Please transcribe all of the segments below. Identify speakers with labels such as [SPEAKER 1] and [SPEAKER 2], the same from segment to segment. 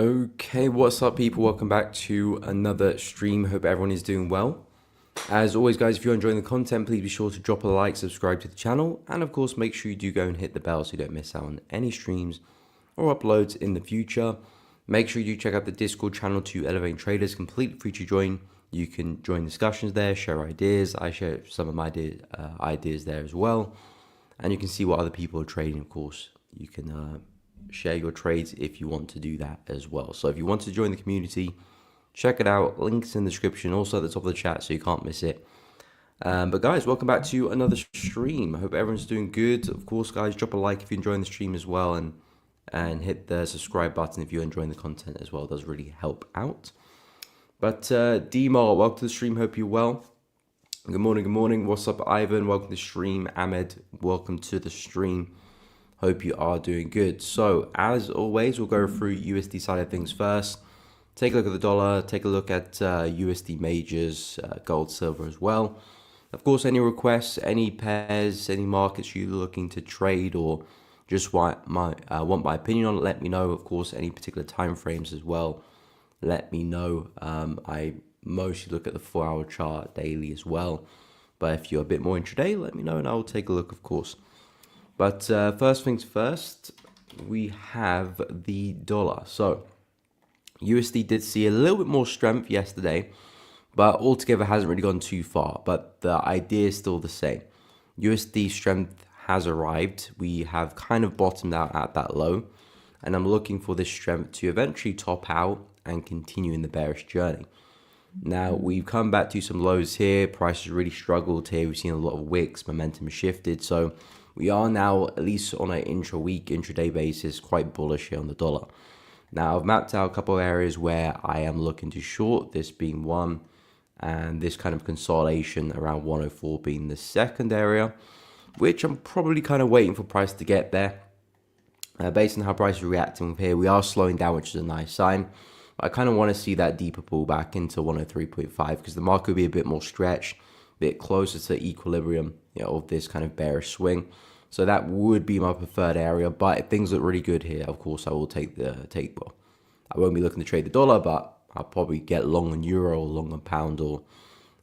[SPEAKER 1] Okay, what's up people? Welcome back to another stream. Hope everyone is doing well. As always guys, if you're enjoying the content, please be sure to drop a like, subscribe to the channel, and of course make sure you do go and hit the bell so you don't miss out on any streams or uploads in the future. Make sure you do check out the Discord channel to Elevate Traders, completely free to join. You can join discussions there, share ideas. I share some of my ideas there as well. And you can see what other people are trading, of course. You can share your trades if you want to do that as well. So if you want to join the community, check it out. Links in the description, also at the top of the chat, so you can't miss it. But guys, welcome back to another stream. I hope everyone's doing good. Of course, guys, drop a like if you're enjoying the stream as well, and hit the subscribe button if you're enjoying the content as well. It does really help out. But D-Mar, welcome to the stream. Hope you're well. Good morning, good morning. What's up, Ivan? Welcome to the stream. Ahmed, welcome to the stream. Hope you are doing good. So as always, we'll go through USD side of things first. Take a look at the dollar, take a look at USD majors, gold, silver as well. Of course, any requests, any pairs, any markets you're looking to trade or just want my opinion on, let me know. Of course, any particular time frames as well, let me know. I mostly look at the 4-hour chart daily as well. But if you're a bit more intraday, let me know and I'll take a look, of course. But first things first, we have the dollar. So USD did see a little bit more strength yesterday, but altogether hasn't really gone too far. But the idea is still the same. USD strength has arrived. We have kind of bottomed out at that low, and I'm looking for this strength to eventually top out and continue in the bearish journey. Now, we've come back to some lows here. Prices really struggled here. We've seen a lot of wicks. Momentum has shifted. So we are now, at least on an intra-week, intraday basis, quite bullish here on the dollar. Now, I've mapped out a couple of areas where I am looking to short, this being one, and this kind of consolidation around 104 being the second area, which I'm probably kind of waiting for price to get there. Based on how price is reacting here, we are slowing down, which is a nice sign. I kind of want to see that deeper pullback into 103.5 because the market will be a bit more stretched, a bit closer to equilibrium, of this kind of bearish swing. So that would be my preferred area. But if things look really good here, of course, I will well, I won't be looking to trade the dollar, but I'll probably get long on euro or long on pound or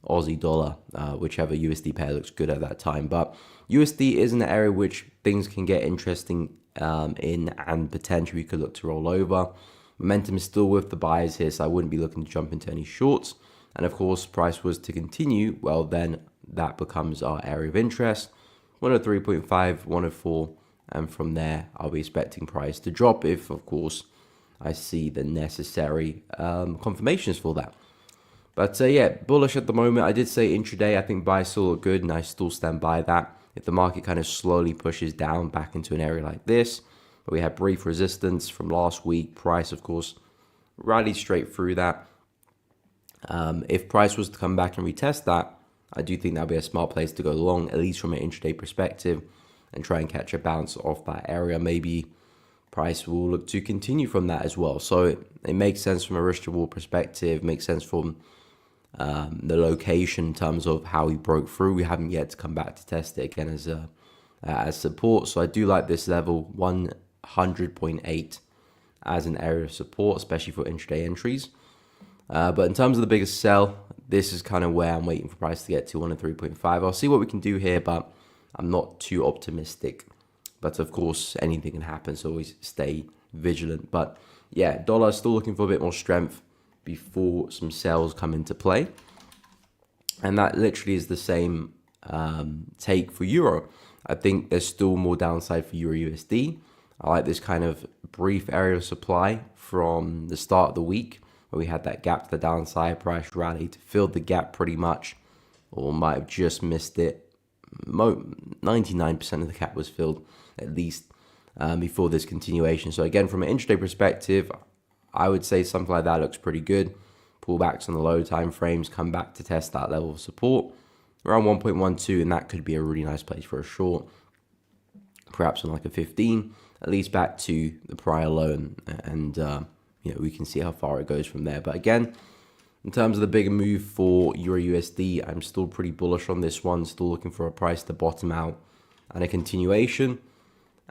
[SPEAKER 1] Aussie dollar, whichever USD pair looks good at that time. But USD is an area which things can get interesting in, and potentially we could look to roll over. Momentum is still with the buyers here, so I wouldn't be looking to jump into any shorts. And of course, price was to continue, well, then that becomes our area of interest. 103.5, 104, and from there, I'll be expecting price to drop if, of course, I see the necessary confirmations for that. But yeah, bullish at the moment. I did say intraday, I think buys still look good, and I still stand by that. If the market kind of slowly pushes down back into an area like this, but we had brief resistance from last week, price, of course, rallied straight through that. If price was to come back and retest that, I do think that'll be a smart place to go long, at least from an intraday perspective, and try and catch a bounce off that area. Maybe price will look to continue from that as well. So it makes sense from a risk reward perspective, makes sense from the location in terms of how we broke through. We haven't yet to come back to test it again as support. So I do like this level 100.8 as an area of support, especially for intraday entries. But in terms of the biggest sell, this is kind of where I'm waiting for price to get to 103.5. I'll see what we can do here, but I'm not too optimistic. But of course, anything can happen, so always stay vigilant. But yeah, dollar is still looking for a bit more strength before some sells come into play. And that literally is the same take for euro. I think there's still more downside for euro USD. I like this kind of brief area of supply from the start of the week, where we had that gap to the downside, price rallied, filled the gap pretty much, or might have just missed it. 99% of the gap was filled, at least, before this continuation. So again, from an intraday perspective, I would say something like that looks pretty good. Pullbacks on the low time frames, come back to test that level of support, around 1.12, and that could be a really nice place for a short. Perhaps on like a 15, at least back to the prior low, and we can see how far it goes from there. But again, in terms of the bigger move for Euro USD, I'm still pretty bullish on this one. Still looking for a price to bottom out and a continuation.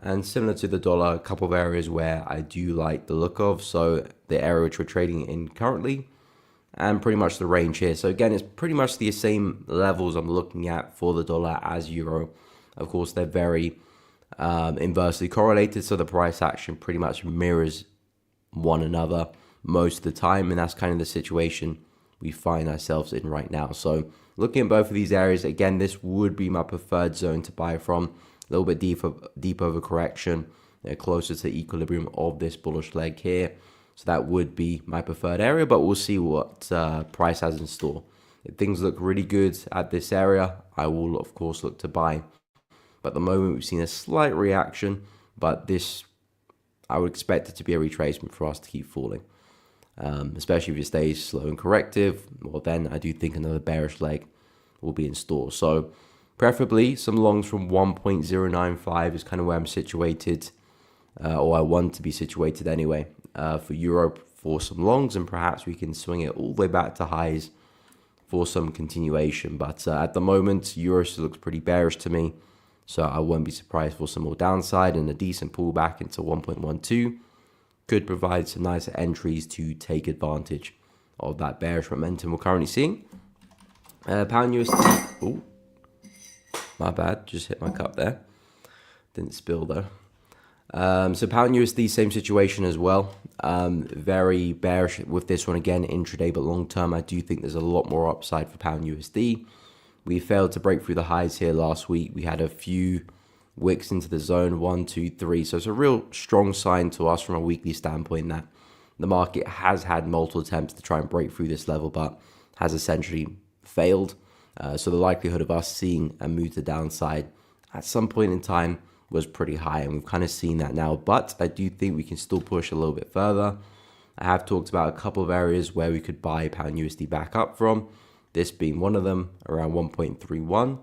[SPEAKER 1] And similar to the dollar, a couple of areas where I do like the look of. So the area which we're trading in currently, and pretty much the range here. So again, it's pretty much the same levels I'm looking at for the dollar as euro. Of course, they're very inversely correlated, so the price action pretty much mirrors one another most of the time, and that's kind of the situation we find ourselves in right now. So looking at both of these areas, again, this would be my preferred zone to buy from. A little bit deep over correction, closer to equilibrium of this bullish leg here. So that would be my preferred area, but we'll see what price has in store. If things look really good at this area, I will of course look to buy. But at the moment, we've seen a slight reaction, but this, I would expect it to be a retracement for us to keep falling. Especially if it stays slow and corrective, well then I do think another bearish leg will be in store. So preferably some longs from 1.095 is kind of where I'm situated, or I want to be situated anyway, for Europe for some longs, and perhaps we can swing it all the way back to highs for some continuation. But at the moment, Euro still looks pretty bearish to me, so I won't be surprised for some more downside, and a decent pullback into 1.12 could provide some nicer entries to take advantage of that bearish momentum we're currently seeing. Pound USD, oh, my bad, just hit my cup there. Didn't spill though. So pound USD, same situation as well. Very bearish with this one again, intraday, but long term, I do think there's a lot more upside for pound USD. We failed to break through the highs here last week. We had a few wicks into the zone, 1, 2, 3. So it's a real strong sign to us from a weekly standpoint that the market has had multiple attempts to try and break through this level, but has essentially failed. So the likelihood of us seeing a move to downside at some point in time was pretty high, and we've kind of seen that now. But I do think we can still push a little bit further. I have talked about a couple of areas where we could buy pound USD back up from, this being one of them around 1.31,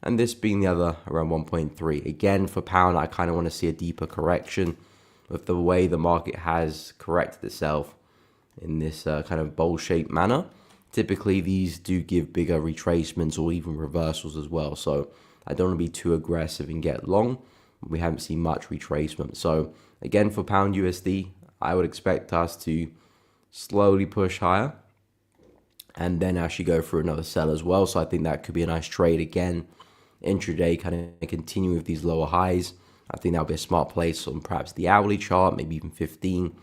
[SPEAKER 1] and this being the other around 1.3. Again, for pound, I kind of want to see a deeper correction with the way the market has corrected itself in this kind of bowl-shaped manner. Typically, these do give bigger retracements or even reversals as well. So I don't want to be too aggressive and get long. We haven't seen much retracement. So again, for pound USD, I would expect us to slowly push higher and then actually go through another sell as well. So I think that could be a nice trade again. Intraday, kind of continue with these lower highs. I think that'll be a smart place on perhaps the hourly chart, maybe even 15,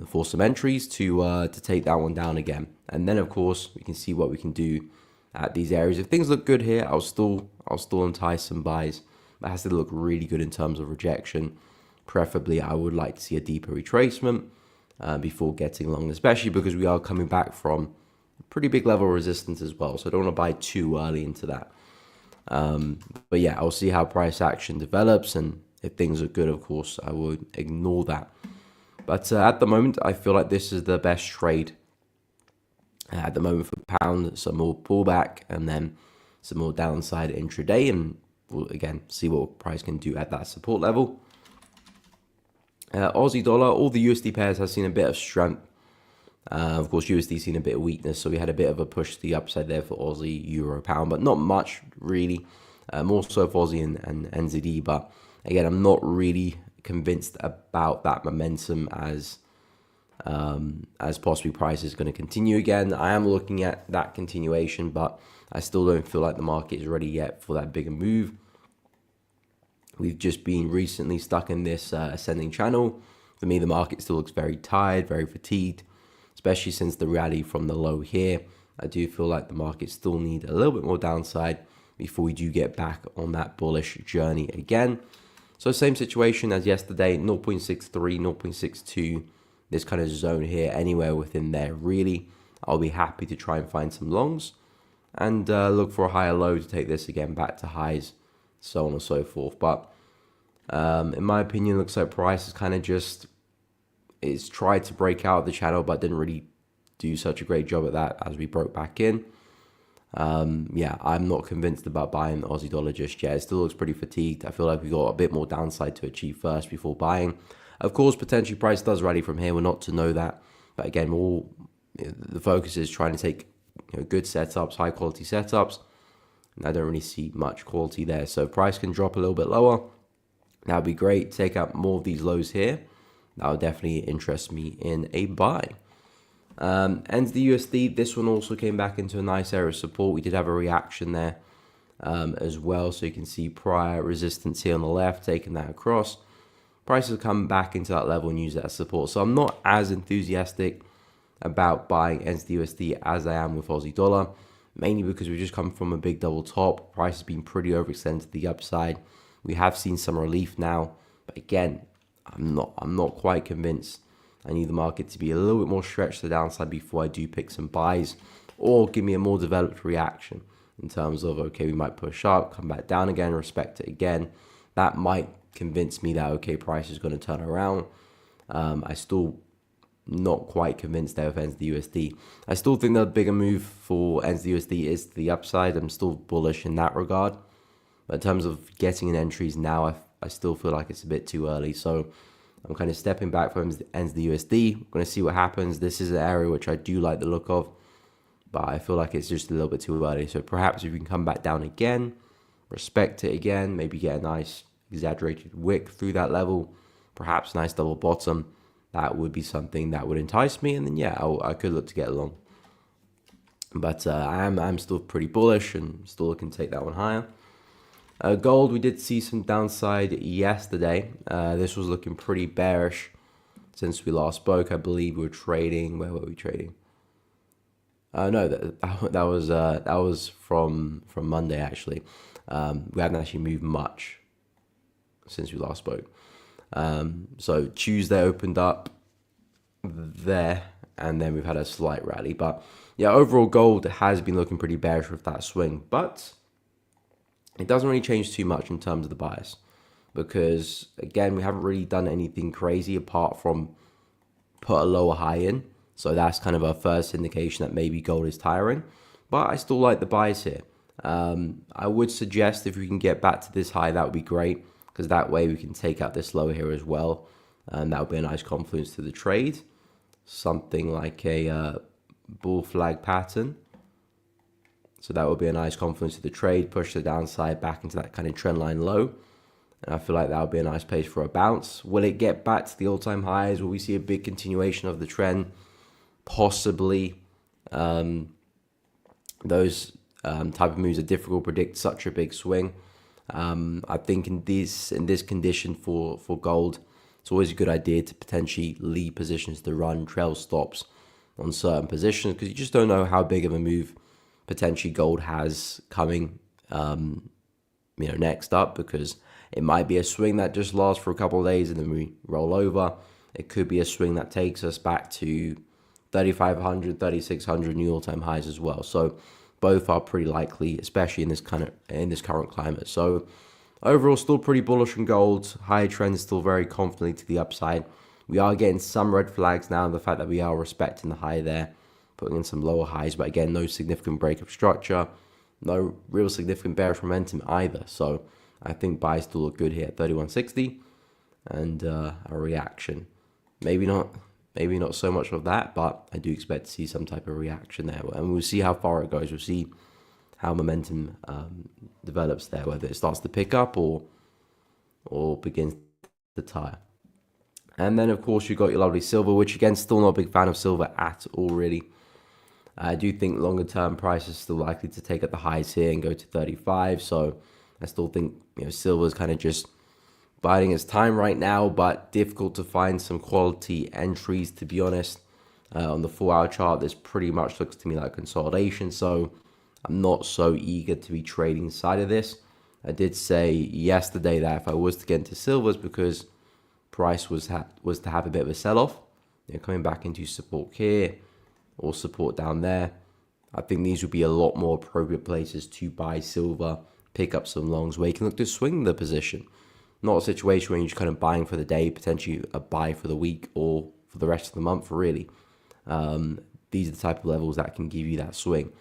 [SPEAKER 1] for some entries to take that one down again. And then of course we can see what we can do at these areas. If things look good here, I'll still entice some buys. It has to look really good in terms of rejection. Preferably, I would like to see a deeper retracement before getting long, especially because we are coming back from a pretty big level of resistance as well. So I don't want to buy too early into that. But yeah, I'll see how price action develops, and if things are good, of course, I would ignore that. But at the moment, I feel like this is the best trade at the moment for pound. Some more pullback and then some more downside intraday, and we'll again see what price can do at that support level. Aussie dollar, all the USD pairs have seen a bit of strength. Of course, USD seen a bit of weakness, so we had a bit of a push to the upside there for Aussie, Euro, Pound, but not much really. More so for Aussie and NZD, but again, I'm not really convinced about that momentum as possibly price is going to continue again. I am looking at that continuation, but I still don't feel like the market is ready yet for that bigger move. We've just been recently stuck in this ascending channel. For me, the market still looks very tired, very fatigued, especially since the rally from the low here. I do feel like the market still need a little bit more downside before we do get back on that bullish journey again. So same situation as yesterday, 0.63, 0.62, this kind of zone here, anywhere within there really. I'll be happy to try and find some longs and look for a higher low to take this again back to highs, so on and so forth. But in my opinion, looks like price is kind of just, it's tried to break out of the channel, but didn't really do such a great job at that as we broke back in. Yeah, I'm not convinced about buying the Aussie dollar just yet. It still looks pretty fatigued. I feel like we got a bit more downside to achieve first before buying. Of course, potentially price does rally from here. We're not to know that. But again, the focus is trying to take good setups, high quality setups. And I don't really see much quality there. So if price can drop a little bit lower, That would be great. Take out more of these lows here. That would definitely interest me in a buy. And the USD, this one also came back into a nice area of support. We did have a reaction there as well. So you can see prior resistance here on the left, taking that across. Prices have come back into that level and use that as support. So I'm not as enthusiastic about buying NZD/USD as I am with Aussie dollar, mainly because we've just come from a big double top. Price has been pretty overextended to the upside. We have seen some relief now, but again, I'm not quite convinced. I need the market to be a little bit more stretched to the downside before I do pick some buys, or give me a more developed reaction in terms of, okay, we might push up, come back down again, respect it again. That might convince me that, okay, price is going to turn around. I still not quite convinced there with NZD/USD. I still think the bigger move for NZD/USD is to the upside. I'm still bullish in that regard. But in terms of getting in entries now, I still feel like it's a bit too early. So I'm kind of stepping back from NZD/USD. I'm going to see what happens. This is an area which I do like the look of, but I feel like it's just a little bit too early. So perhaps if we can come back down again, respect it again, maybe get a nice exaggerated wick through that level, perhaps nice double bottom, that would be something that would entice me. And then, yeah, I could look to get along. But I'm still pretty bullish and still looking to take that one higher. Gold, we did see some downside yesterday. This was looking pretty bearish since we last spoke. I believe we were trading. Where were we trading? No, that was from Monday actually. We haven't actually moved much since we last spoke. So Tuesday opened up there, and then we've had a slight rally. But yeah, overall gold has been looking pretty bearish with that swing, but it doesn't really change too much in terms of the bias, because again, we haven't really done anything crazy apart from put a lower high in. So that's kind of our first indication that maybe gold is tiring, but I still like the bias here. I would suggest if we can get back to this high, that would be great, because that way we can take out this lower here as well, and that would be a nice confluence to the trade. Something like a bull flag pattern. So that would be a nice confluence to the trade, push the downside back into that kind of trend line low. And I feel like that would be a nice place for a bounce. Will it get back to the all-time highs? Will we see a big continuation of the trend? Possibly. Those type of moves are difficult to predict, such a big swing. I think in this condition for gold, it's always a good idea to potentially leave positions to run, trail stops on certain positions, because you just don't know how big of a move potentially gold has coming next up, because it might be a swing that just lasts for a couple of days and then we roll over. It could be a swing that takes us back to 3,500, 3,600 new all-time highs as well. So both are pretty likely, especially in this current climate. So overall, still pretty bullish on gold. High trend is still very confidently to the upside. We are getting some red flags now, the fact that we are respecting the high there, putting in some lower highs, but again, no significant break of structure, no real significant bearish momentum either. So I think buys still look good here at 31.60, and a reaction. Maybe not so much of that, but I do expect to see some type of reaction there, and we'll see how far it goes. We'll see how momentum develops there, whether it starts to pick up or begins to tire. And then, of course, you've got your lovely silver, which again, still not a big fan of silver at all, really. I do think longer term price is still likely to take at the highs here and go to 35. So I still think silver is kind of just biding its time right now, but difficult to find some quality entries, to be honest. On the 4-hour chart, this pretty much looks to me like consolidation. So I'm not so eager to be trading inside of this. I did say yesterday that if I was to get into silvers, because price was to have a bit of a sell-off, coming back into support here or support down there, I think these would be a lot more appropriate places to buy silver, pick up some longs where you can look to swing the position. Not a situation where you're just kind of buying for the day, potentially a buy for the week or for the rest of the month, really. These are the type of levels that can give you that swing.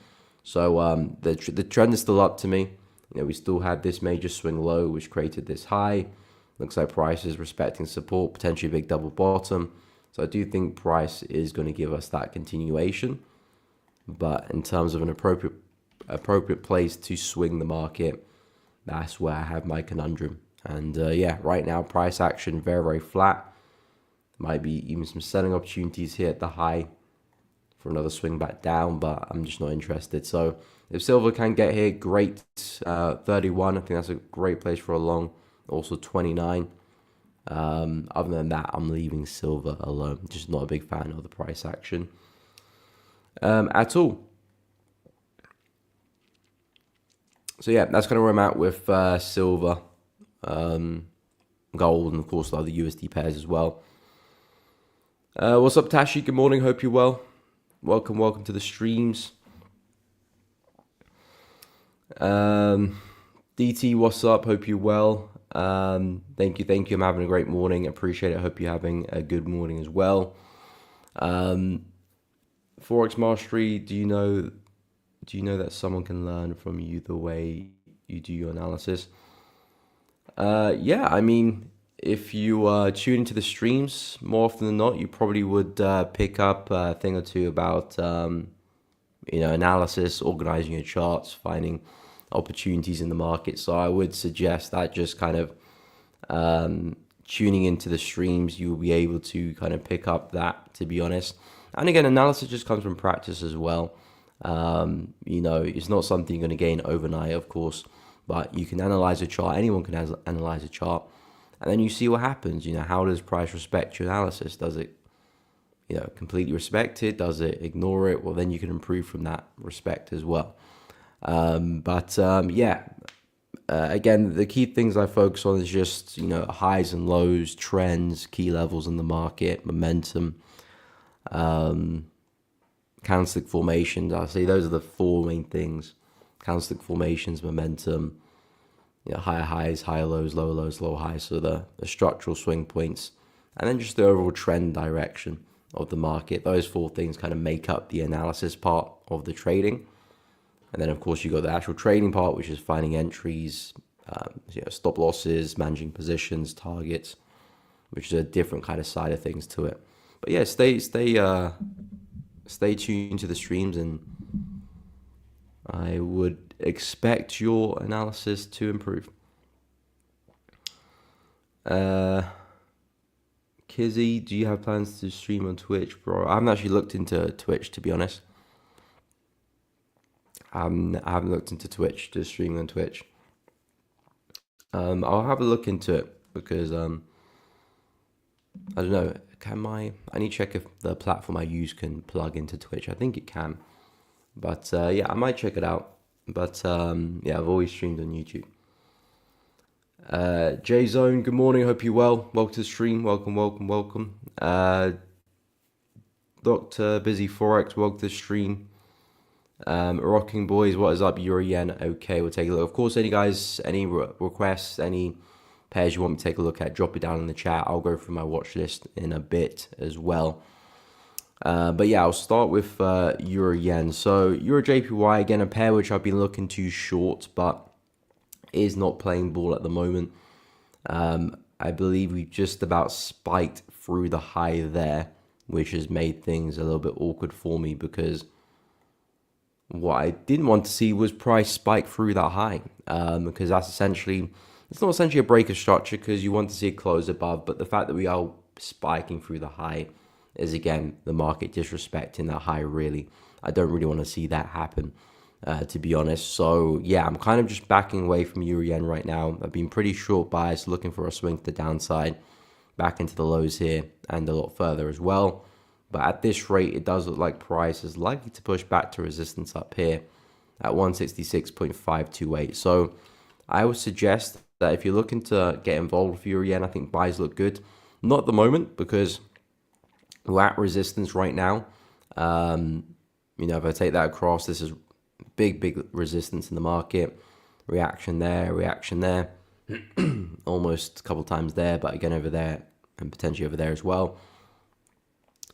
[SPEAKER 1] So the trend is still up to me. We still had this major swing low, which created this high. Looks like price is respecting support, potentially a big double bottom. So I do think price is going to give us that continuation. But in terms of an appropriate place to swing the market, that's where I have my conundrum. And yeah, right now price action very, very flat. Might be even some selling opportunities here at the high for another swing back down, but I'm just not interested. So if silver can get here, great. 31, I think that's a great place for a long. Also 29. Other than that, I'm leaving silver alone. Just not a big fan of the price action at all. So yeah, that's kind of where I'm at with silver, gold, and of course the other USD pairs as well. What's up, Tashi? Good morning. Hope you're well. Welcome to the streams. DT, what's up? Hope you're well. Thank you. I'm having a great morning. Appreciate it. Hope you're having a good morning as well. Forex Mastery, do you know that someone can learn from you the way you do your analysis? Yeah, I mean, if you tune into the streams more often than not, you probably would pick up a thing or two about analysis, organizing your charts, finding opportunities in the market. So I would suggest that just kind of tuning into the streams, you will be able to kind of pick up that, to be honest. And again, analysis just comes from practice as well. It's not something you're going to gain overnight, of course, but you can analyze a chart. Anyone can analyze a chart, and then you see what happens. How does price respect your analysis? Does it, completely respect it? Does it ignore it? Well, then you can improve from that respect as well. Again, the key things I focus on is just, highs and lows, trends, key levels in the market, momentum, candlestick formations. I say those are the four main things: candlestick formations, momentum, higher highs, higher lows, lower highs. So the structural swing points, and then just the overall trend direction of the market. Those four things kind of make up the analysis part of the trading. And then, of course, you got the actual trading part, which is finding entries, stop losses, managing positions, targets, which is a different kind of side of things to it. But yeah, stay tuned to the streams, and I would expect your analysis to improve. Kizzy, do you have plans to stream on Twitch, bro? I haven't actually looked into Twitch, to be honest. I haven't looked into Twitch, to streaming on Twitch. I'll have a look into it because I don't know. I need to check if the platform I use can plug into Twitch. I think it can, but yeah, I might check it out. But yeah, I've always streamed on YouTube. J Zone, good morning. Hope you're well. Welcome to the stream. Welcome. Dr. Busy Forex, welcome to the stream. Rocking Boys, what is up? Euro Yen. Okay, we'll take a look. Of course, any requests, any pairs you want me to take a look at, drop it down in the chat. I'll go through my watch list in a bit as well. But yeah, I'll start with Euro Yen. So Euro JPY, again, a pair which I've been looking to short, but is not playing ball at the moment. I believe we just about spiked through the high there, which has made things a little bit awkward for me, because what I didn't want to see was price spike through that high, because it's not essentially a break of structure, because you want to see it close above, but the fact that we are spiking through the high is, again, the market disrespecting that high, really. I don't really want to see that happen, to be honest. So yeah, I'm kind of just backing away from Euro Yen right now. I've been pretty short biased, looking for a swing to the downside, back into the lows here, and a lot further as well. But at this rate, it does look like price is likely to push back to resistance up here at 166.528. So I would suggest that if you're looking to get involved with Euro Yen, I think buys look good. Not at the moment, because we're at resistance right now. If I take that across, this is big resistance in the market. Reaction there. Almost a couple times there, but again over there, and potentially over there as well.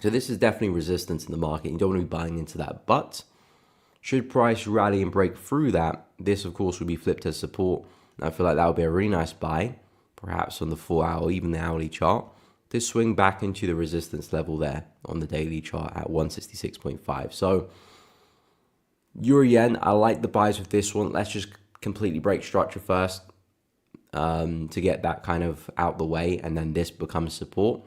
[SPEAKER 1] So this is definitely resistance in the market. You don't want to be buying into that. But should price rally and break through that, this, of course, would be flipped as support. And I feel like that would be a really nice buy, perhaps on the 4-hour, even the hourly chart, to swing back into the resistance level there on the daily chart at 166.5. So Euro Yen, I like the buys with this one. Let's just completely break structure first. to get that kind of out the way, and then this becomes support,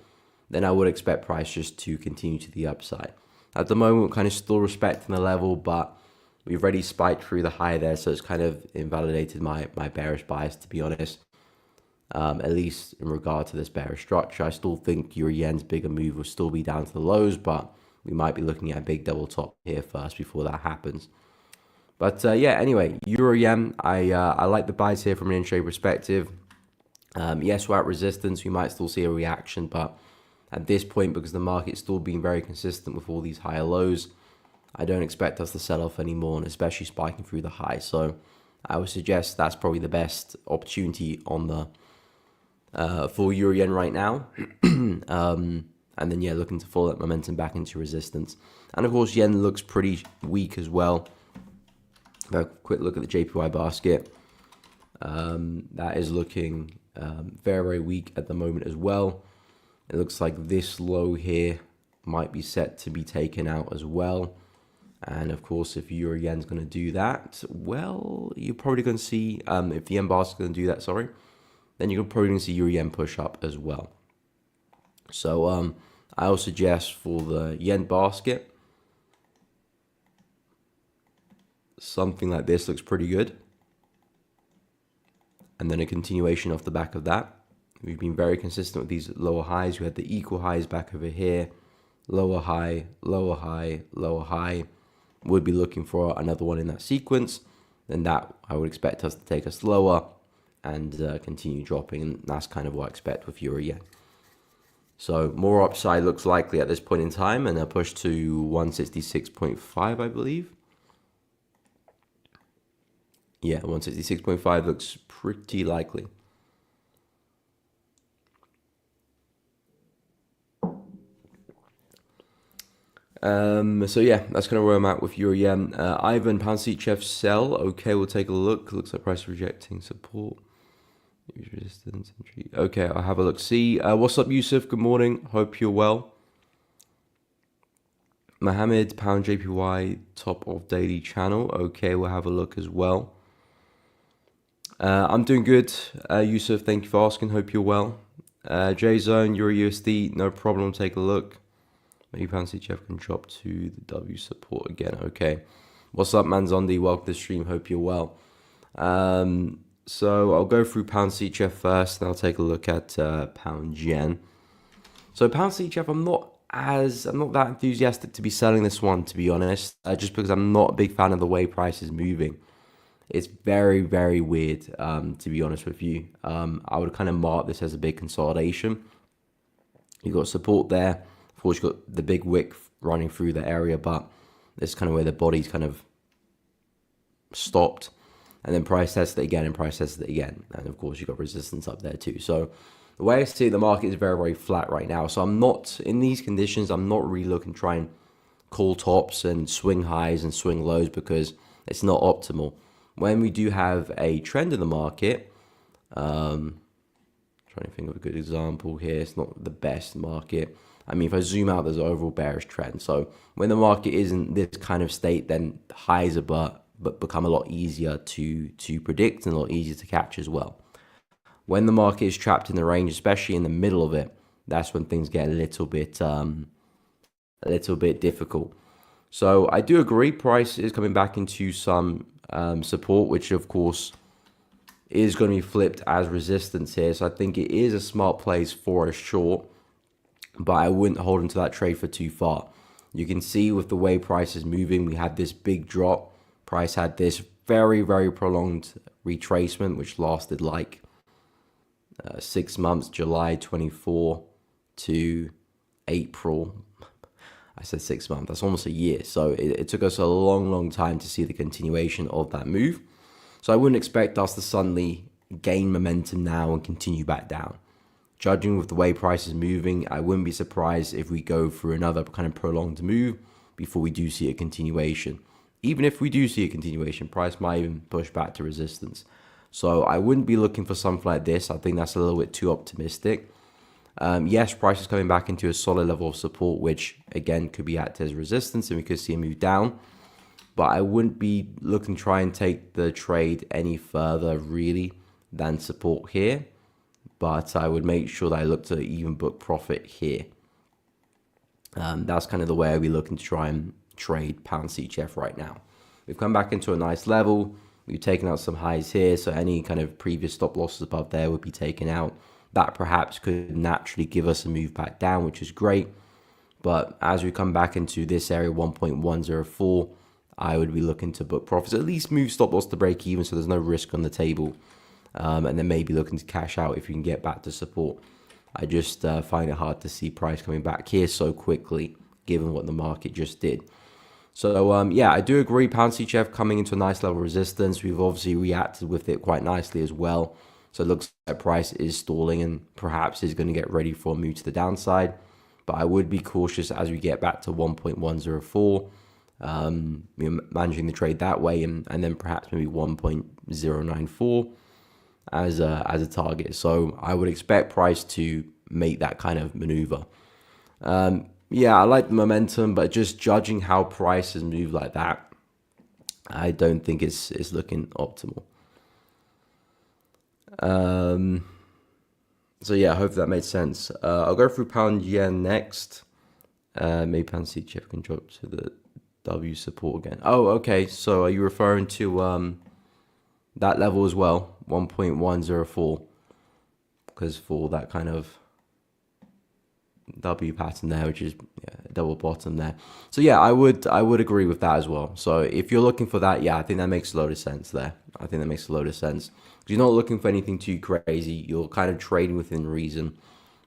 [SPEAKER 1] then I would expect price just to continue to the upside. At the moment, we're kind of still respecting the level, but we've already spiked through the high there, so it's kind of invalidated my bearish bias, to be honest. At least in regard to this bearish structure, I still think Euro Yen's bigger move will still be down to the lows, but we might be looking at a big double top here first before that happens. But yeah, anyway, Euro Yen, I like the buys here from an intraday perspective. Yes, we're at resistance. We might still see a reaction, but at this point, because the market's still being very consistent with all these higher lows, I don't expect us to sell off anymore, and especially spiking through the high. So I would suggest that's probably the best opportunity on the for Euro Yen right now. And then, yeah, looking to follow that momentum back into resistance. And, of course, Yen looks pretty weak as well. A quick look at the JPY basket. That is looking very, very weak at the moment as well. It looks like this low here might be set to be taken out as well. And, of course, if Euro Yen's going to do that, well, you're probably going to see, if the Yen basket is going to do that, sorry, then you're probably going to see Euro Yen push up as well. So I'll suggest for the Yen basket, something like this looks pretty good. And then a continuation off the back of that. We've been very consistent with these lower highs. We had the equal highs back over here. Lower high, lower high, lower high. Would be looking for another one in that sequence. Then that I would expect us to take us lower and continue dropping. And that's kind of what I expect with Euro Yen. So more upside looks likely at this point in time, and a push to 166.5, I believe. Yeah, 166.5 looks pretty likely. So yeah, that's kind of where I'm at with Euro Yen. Ivan Pansichev sell. Okay, we'll take a look. Looks like price rejecting support. Resistance. Okay, I'll have a look. See, what's up, Yusuf? Good morning. Hope you're well. Mohammed, pound JPY, top of daily channel. Okay, we'll have a look as well. I'm doing good. Yusuf, thank you for asking. Hope you're well. J-Zone, Euro USD, no problem. Take a look. Maybe Fancy Chef can drop to the W support again. Okay. What's up, Manzondi? Welcome to the stream. Hope you're well. So I'll go through Pound CHF first, and I'll take a look at Pound Yen. So Pound CHF, I'm not that enthusiastic to be selling this one, to be honest, just because I'm not a big fan of the way price is moving. It's very, very weird, to be honest with you. I would kind of mark this as a big consolidation. You've got support there. Of course, you've got the big wick running through the area, but this is kind of where the body's kind of stopped. And then price test it again and price test it again. And of course, you've got resistance up there too. So the way I see it, the market is very, very flat right now. So I'm not, in these conditions, I'm not really looking to try and call tops and swing highs and swing lows because it's not optimal. When we do have a trend in the market, trying to think of a good example here. It's not the best market. I mean, if I zoom out, there's an overall bearish trend. So when the market is in this kind of state, then highs are but become a lot easier to predict and a lot easier to catch as well. When the market is trapped in the range, especially in the middle of it, that's when things get a little bit difficult. So I do agree, price is coming back into some support, which of course is going to be flipped as resistance here. So I think it is a smart place for a short, but I wouldn't hold into that trade for too far. You can see with the way price is moving, we had this big drop. Price had this very, very prolonged retracement, which lasted like 6 months, July 24 to April. I said 6 months, that's almost a year. So it took us a long, long time to see the continuation of that move. So I wouldn't expect us to suddenly gain momentum now and continue back down. Judging with the way price is moving, I wouldn't be surprised if we go through another kind of prolonged move before we do see a continuation. Even if we do see a continuation, price might even push back to resistance. So I wouldn't be looking for something like this. I think that's a little bit too optimistic. Yes, price is coming back into a solid level of support, which again could be acted as resistance and we could see a move down. But I wouldn't be looking to try and take the trade any further really than support here, but I would make sure that I look to even book profit here. That's kind of the way I'll be looking to try and trade pound CHF right now. We've come back into a nice level. We've taken out some highs here, so any kind of previous stop losses above there would be taken out. That perhaps could naturally give us a move back down, which is great. But as we come back into this area, 1.104, I would be looking to book profits, at least move stop loss to break even so there's no risk on the table. And then maybe looking to cash out if you can get back to support. I just find it hard to see price coming back here so quickly, given what the market just did. So, yeah, I do agree, pound CHF coming into a nice level of resistance. We've obviously reacted with it quite nicely as well. So it looks like price is stalling and perhaps is going to get ready for a move to the downside. But I would be cautious as we get back to 1.104, managing the trade that way, and then perhaps maybe 1.094 as a target. So I would expect price to make that kind of maneuver. Yeah, I like the momentum, but just judging how price has moved like that, I don't think it's looking optimal. So yeah, I hope that made sense. I'll go through pound yen next. Maybe pound CHF can drop to the W support again. Oh, okay. So are you referring to that level as well, 1.104? Because for that kind of W pattern there, which is double bottom there. So yeah, I would agree with that as well. So if you're looking for that, yeah, I think that makes a load of sense there. I think that makes a load of sense. Because you're not looking for anything too crazy. You're kind of trading within reason,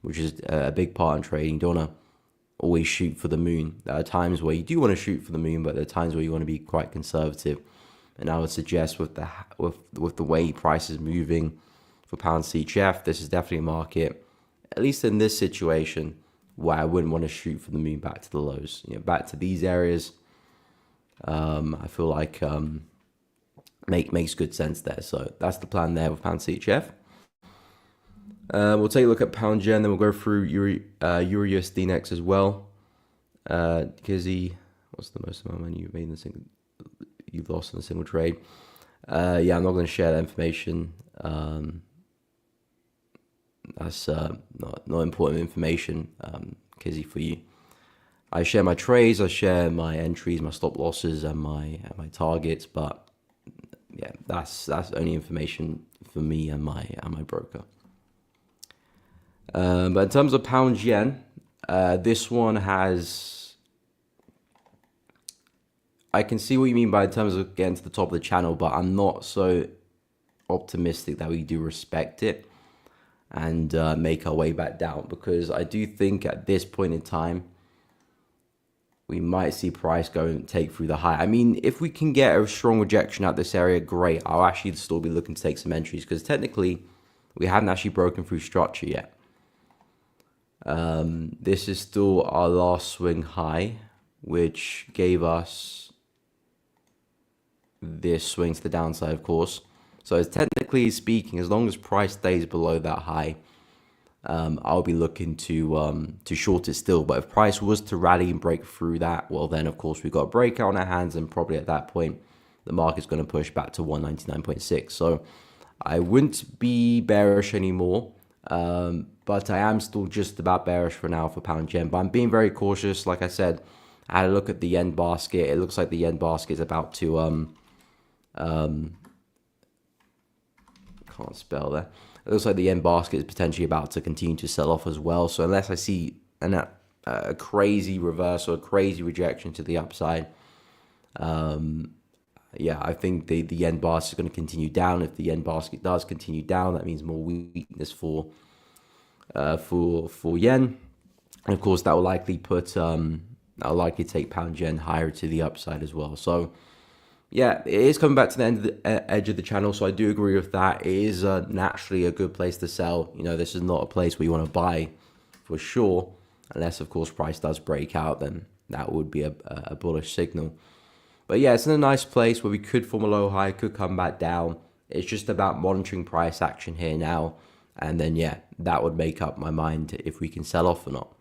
[SPEAKER 1] which is a big part in trading. You don't want to always shoot for the moon. There are times where you do want to shoot for the moon, but there are times where you want to be quite conservative. And I would suggest with the way price is moving for pound CHF, this is definitely a market, at least in this situation, where I wouldn't want to shoot for the moon back to the lows. Back to these areas, I feel like makes good sense there. So that's the plan there with pound CHF. We'll take a look at pound yen, then we'll go through Euro USD next as well. Kizzy, what's the most amount of money you've lost in a single trade? Yeah, I'm not going to share that information. That's not important information, Kizzy, for you. I share my trades, I share my entries, my stop losses, and my targets. But yeah, that's only information for me and my broker. But in terms of pound yen, this one has. I can see what you mean by in terms of getting to the top of the channel, but I'm not so optimistic that we do respect it and make our way back down, because I do think at this point in time we might see price go and take through the high. I mean, if we can get a strong rejection at this area, great. I'll actually still be looking to take some entries, because technically we haven't actually broken through structure yet. This is still our last swing high, which gave us this swing to the downside, of course. So technically speaking, as long as price stays below that high, I'll be looking to short it still. But if price was to rally and break through that, well, then of course we've got a breakout on our hands, and probably at that point the market's going to push back to 199.6. So I wouldn't be bearish anymore, but I am still just about bearish for now for pound yen. But I'm being very cautious. Like I said, I had a look at the yen basket. It looks like the yen basket is about to can't spell there. It looks like the yen basket is potentially about to continue to sell off as well. So unless I see a crazy reverse or a crazy rejection to the upside, yeah, I think the yen basket is going to continue down. If the yen basket does continue down, that means more weakness for yen, and of course that will likely take pound yen higher to the upside as well. So yeah, it is coming back to the edge of the channel, so I do agree with that. It is naturally a good place to sell. This is not a place where you want to buy for sure, unless of course price does break out, then that would be a bullish signal. But yeah, it's in a nice place where we could form a low high, could come back down. It's just about monitoring price action here now, and then yeah, that would make up my mind if we can sell off or not.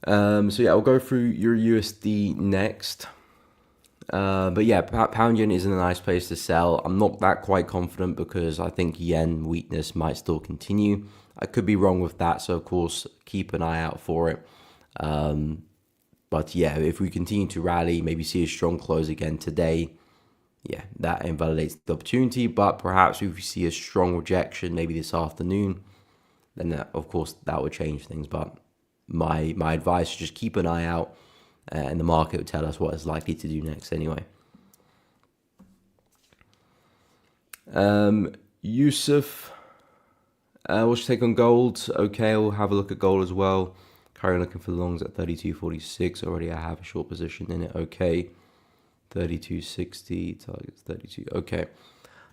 [SPEAKER 1] So yeah, I'll go through your USD next. But yeah, pound yen is in a nice place to sell. I'm not that quite confident because I think yen weakness might still continue. I could be wrong with that, so of course keep an eye out for it. But yeah, if we continue to rally, maybe see a strong close again today, yeah, that invalidates the opportunity. But perhaps if we see a strong rejection maybe this afternoon, then of course that would change things. But my advice is just keep an eye out, and the market will tell us what it's likely to do next anyway. Yusuf, what's your take on gold? Okay, we'll have a look at gold as well. Currently looking for the longs at 32.46. Already I have a short position in it. Okay, 32.60, targets 32. Okay,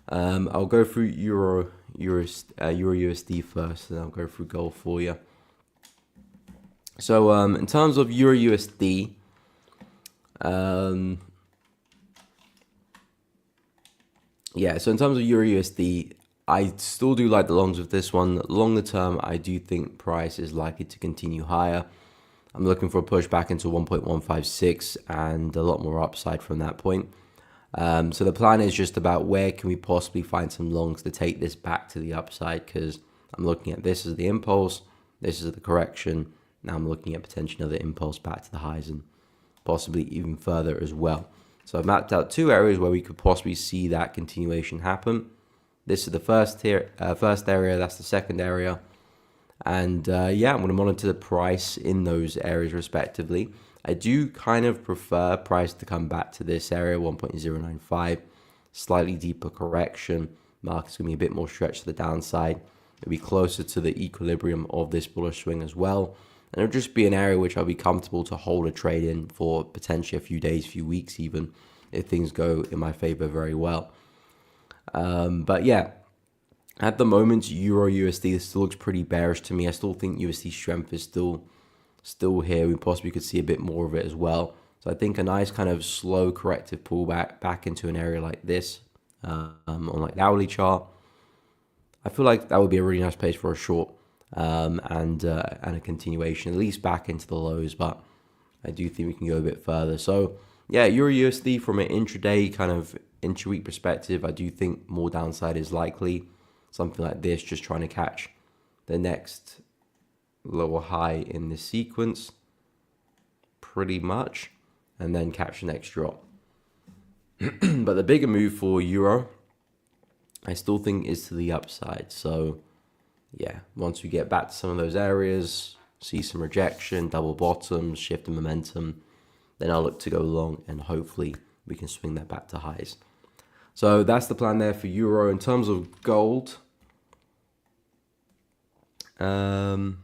[SPEAKER 1] I'll go through Euro USD first, and I'll go through gold for you. So in terms of Euro USD, yeah, so in terms of Euro USD, I still do like the longs with this one. Longer term, I do think price is likely to continue higher. I'm looking for a push back into 1.156 and a lot more upside from that point. So the plan is just about where can we possibly find some longs to take this back to the upside, because I'm looking at this as the impulse, this is the correction. Now I'm looking at potentially another impulse back to the highs and possibly even further as well. So I've mapped out two areas where we could possibly see that continuation happen. This is the first area, that's the second area. And yeah, I'm going to monitor the price in those areas respectively. I do kind of prefer price to come back to this area, 1.095, slightly deeper correction. Market's going to be a bit more stretched to the downside. It'll be closer to the equilibrium of this bullish swing as well. And it'll just be an area which I'll be comfortable to hold a trade in for potentially a few days, few weeks even, if things go in my favor very well. But yeah, at the moment, Euro USD still looks pretty bearish to me. I still think USD strength is still here. We possibly could see a bit more of it as well. So I think a nice kind of slow corrective pullback back into an area like this on like the hourly chart. I feel like that would be a really nice place for a short and a continuation, at least back into the lows. But I do think we can go a bit further. So yeah, Euro USD from an intraday kind of intra-week perspective, I do think more downside is likely. Something like this, just trying to catch the next lower high in this sequence, pretty much, and then catch the next drop. But the bigger move for Euro, I still think is to the upside. So yeah, once we get back to some of those areas, see some rejection, double bottoms, shift in momentum, then I'll look to go long and hopefully we can swing that back to highs. So that's the plan there for Euro. In terms of gold, I'm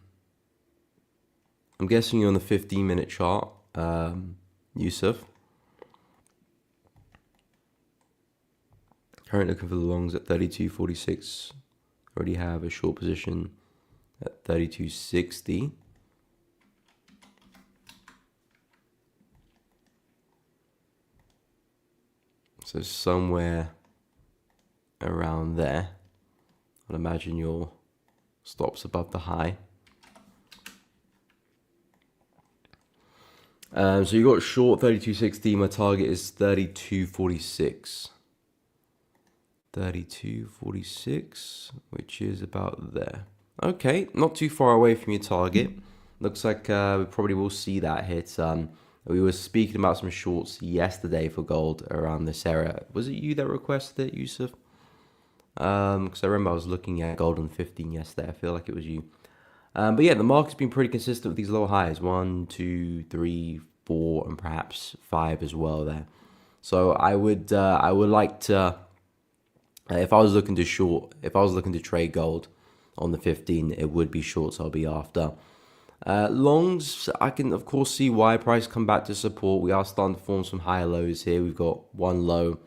[SPEAKER 1] guessing you're on the 15-minute chart, Yusuf. Currently looking for the longs at 32.46. Already have a short position at 32.60. So somewhere around there. I'd imagine your stops above the high. So you got short 32.60. My target is 32.46. 32.46, which is about there. Okay, not too far away from your target. Looks like we probably will see that hit. We were speaking about some shorts yesterday for gold around this area. Was it you that requested it, Yusuf? Because I remember I was looking at gold on 15 yesterday. I feel like it was you. But yeah, the market's been pretty consistent with these lower highs. 1, 2, 3, 4, and perhaps 5 as well there. So I would like to, if I was looking to trade gold on the 15, it would be shorts I'll be after. Longs, I can of course see why price come back to support. We are starting to form some higher lows here. We've got one low.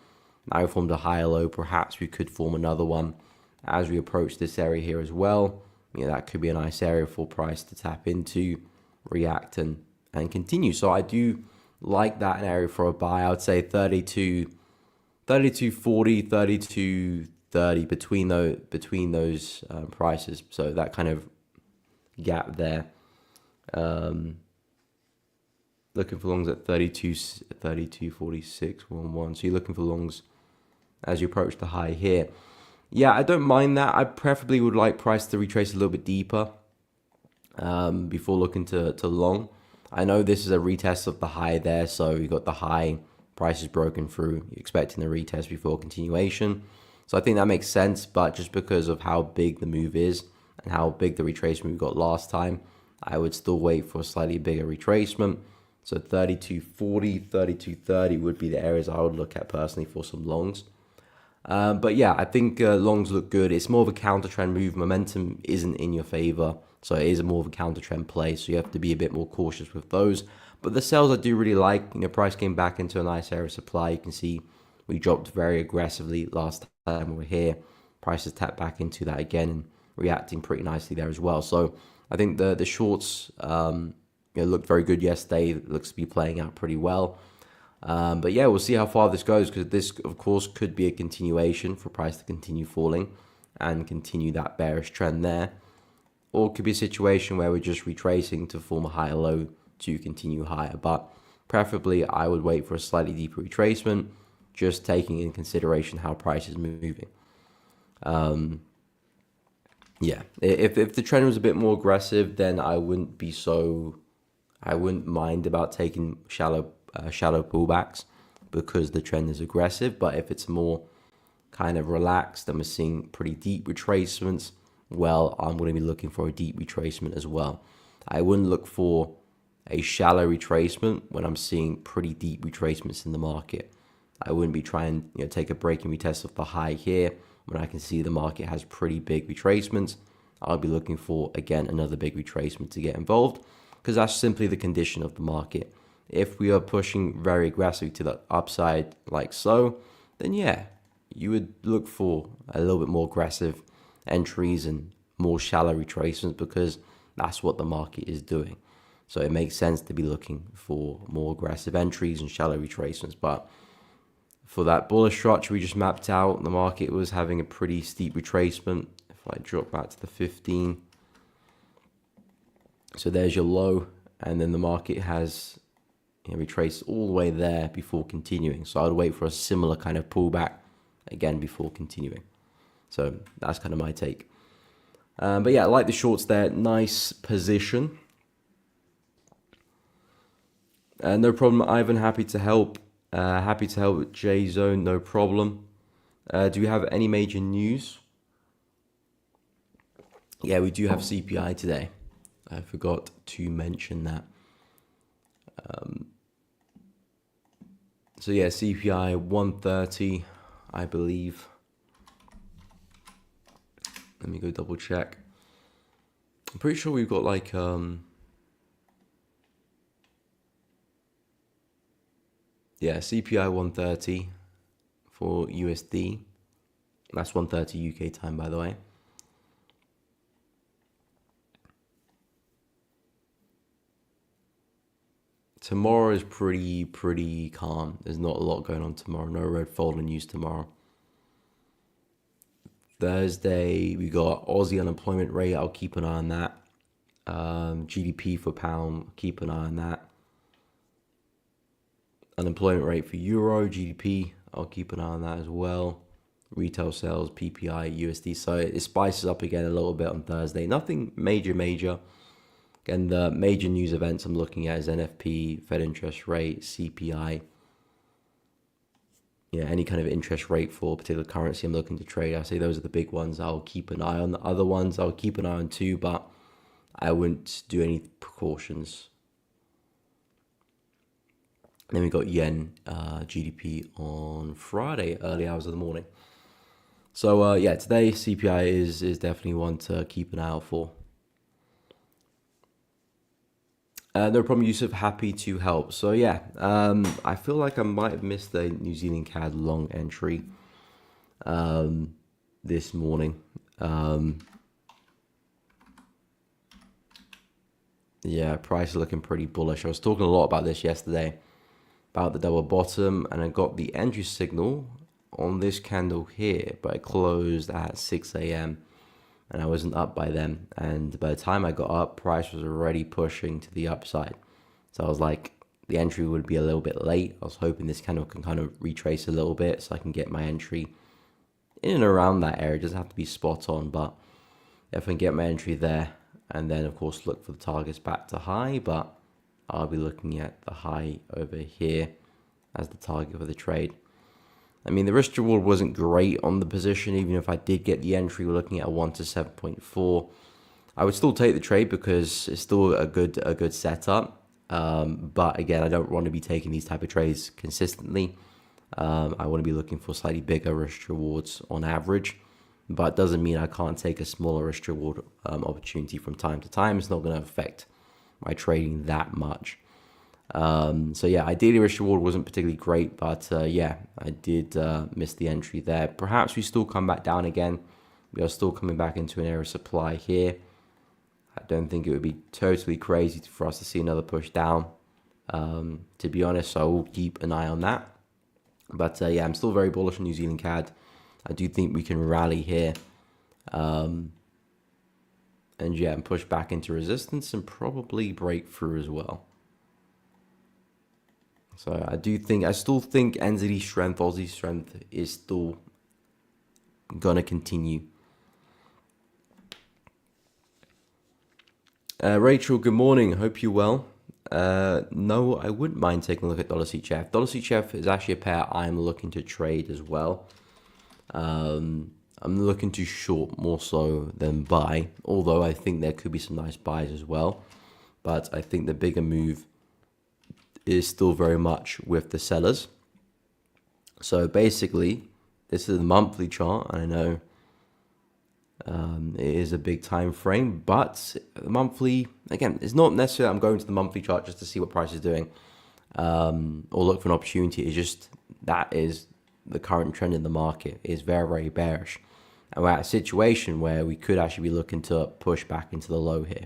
[SPEAKER 1] Now we formed a higher low. Perhaps we could form another one as we approach this area here as well. Yeah, that could be a nice area for price to tap into, react and continue. So I do like that area for a buy. I would say 32.40, 32.30 between those prices. So that kind of gap there. Looking for longs at 32.46 1. So you're looking for longs as you approach the high here. Yeah, I don't mind that. I preferably would like price to retrace a little bit deeper before looking to long. I know this is a retest of the high there, so you got the high, price is broken through. You're expecting the retest before continuation. So I think that makes sense, but just because of how big the move is and how big the retracement we got last time, I would still wait for a slightly bigger retracement. So 32.40, 32.30 would be the areas I would look at personally for some longs. But yeah, I think longs look good. It's more of a counter trend move. Momentum isn't in your favor, so it is more of a counter trend play. So you have to be a bit more cautious with those. But the sells I do really like. Price came back into a nice area of supply. You can see we dropped very aggressively last time we were here. Prices tapped back into that again and reacting pretty nicely there as well. So I think the shorts looked very good yesterday. It looks to be playing out pretty well. But yeah, we'll see how far this goes, because this, of course, could be a continuation for price to continue falling and continue that bearish trend there. Or it could be a situation where we're just retracing to form a higher low to continue higher. But preferably, I would wait for a slightly deeper retracement, just taking in consideration how price is moving. Yeah, if the trend was a bit more aggressive, then I wouldn't mind about taking shallow pullbacks because the trend is aggressive. But if it's more kind of relaxed and we're seeing pretty deep retracements, well, I'm going to be looking for a deep retracement as well. I wouldn't look for a shallow retracement when I'm seeing pretty deep retracements in the market. I wouldn't be trying take a break and retest of the high here when I can see the market has pretty big retracements. I'll be looking for, again, another big retracement to get involved, because that's simply the condition of the market. If we are pushing very aggressively to the upside like so, then yeah, you would look for a little bit more aggressive entries and more shallow retracements, because that's what the market is doing. So it makes sense to be looking for more aggressive entries and shallow retracements. But for that bullish structure we just mapped out, the market was having a pretty steep retracement. If I drop back to the 15, so there's your low, and then the market has retraced all the way there before continuing. So I would wait for a similar kind of pullback again before continuing. So that's kind of my take. But yeah, I like the shorts there. Nice position. No problem, Ivan. Happy to help. Happy to help with J-Zone. No problem. Do we have any major news? Yeah, we do have CPI today. I forgot to mention that. So yeah, CPI 130, I believe. Let me go double check. I'm pretty sure we've got like yeah, CPI 130 for USD. That's 1:30 UK time, by the way. Tomorrow is pretty calm. There's not a lot going on tomorrow. No red folder news tomorrow. Thursday, we got Aussie unemployment rate. I'll keep an eye on that. GDP for pound, keep an eye on that. Unemployment rate for Euro, GDP, I'll keep an eye on that as well. Retail sales, PPI, USD. So it spices up again a little bit on Thursday. Nothing major. Again, the major news events I'm looking at is NFP, Fed interest rate, CPI. Yeah, any kind of interest rate for a particular currency I'm looking to trade. I say those are the big ones. I'll keep an eye on. The other ones I'll keep an eye on too, but I wouldn't do any precautions. Then we got yen GDP on Friday, early hours of the morning. So yeah, today CPI is definitely one to keep an eye out for. No problem, Yusuf. Happy to help. So yeah, I feel like I might have missed the New Zealand CAD long entry this morning. Yeah, price is looking pretty bullish. I was talking a lot about this yesterday, about the double bottom, and I got the entry signal on this candle here, but it closed at 6 a.m. and I wasn't up by then. And by the time I got up, price was already pushing to the upside. So I was like, the entry would be a little bit late. I was hoping this candle can kind of retrace a little bit so I can get my entry in and around that area. It doesn't have to be spot on, but if I can get my entry there, and then of course look for the targets back to high, but I'll be looking at the high over here as the target for the trade. I mean, the risk reward wasn't great on the position. Even if I did get the entry, we're looking at a 1 to 7.4. I would still take the trade because it's still a good setup. But again, I don't want to be taking these type of trades consistently. I want to be looking for slightly bigger risk rewards on average, but it doesn't mean I can't take a smaller risk reward opportunity from time to time. It's not going to affect my trading that much. So yeah, ideally risk reward wasn't particularly great, but yeah, I did miss the entry there. Perhaps we still come back down again. We are still coming back into an area of supply here. I don't think it would be totally crazy for us to see another push down, to be honest, so I will keep an eye on that. But yeah, I'm still very bullish on New Zealand CAD. I do think we can rally here. And yeah, and push back into resistance and probably break through as well. So I still think NZD strength, Aussie strength is still going to continue. Rachel, good morning. Hope you're well. No, I wouldn't mind taking a look at dollar CHF. Dollar CHF is actually a pair I'm looking to trade as well. I'm looking to short more so than buy, although I think there could be some nice buys as well. But I think the bigger move is still very much with the sellers. So basically, this is the monthly chart, and I know it is a big time frame, but the monthly, again, it's not necessarily I'm going to the monthly chart just to see what price is doing or look for an opportunity. It's just that is the current trend in the market is very, very bearish. And we're at a situation where we could actually be looking to push back into the low here.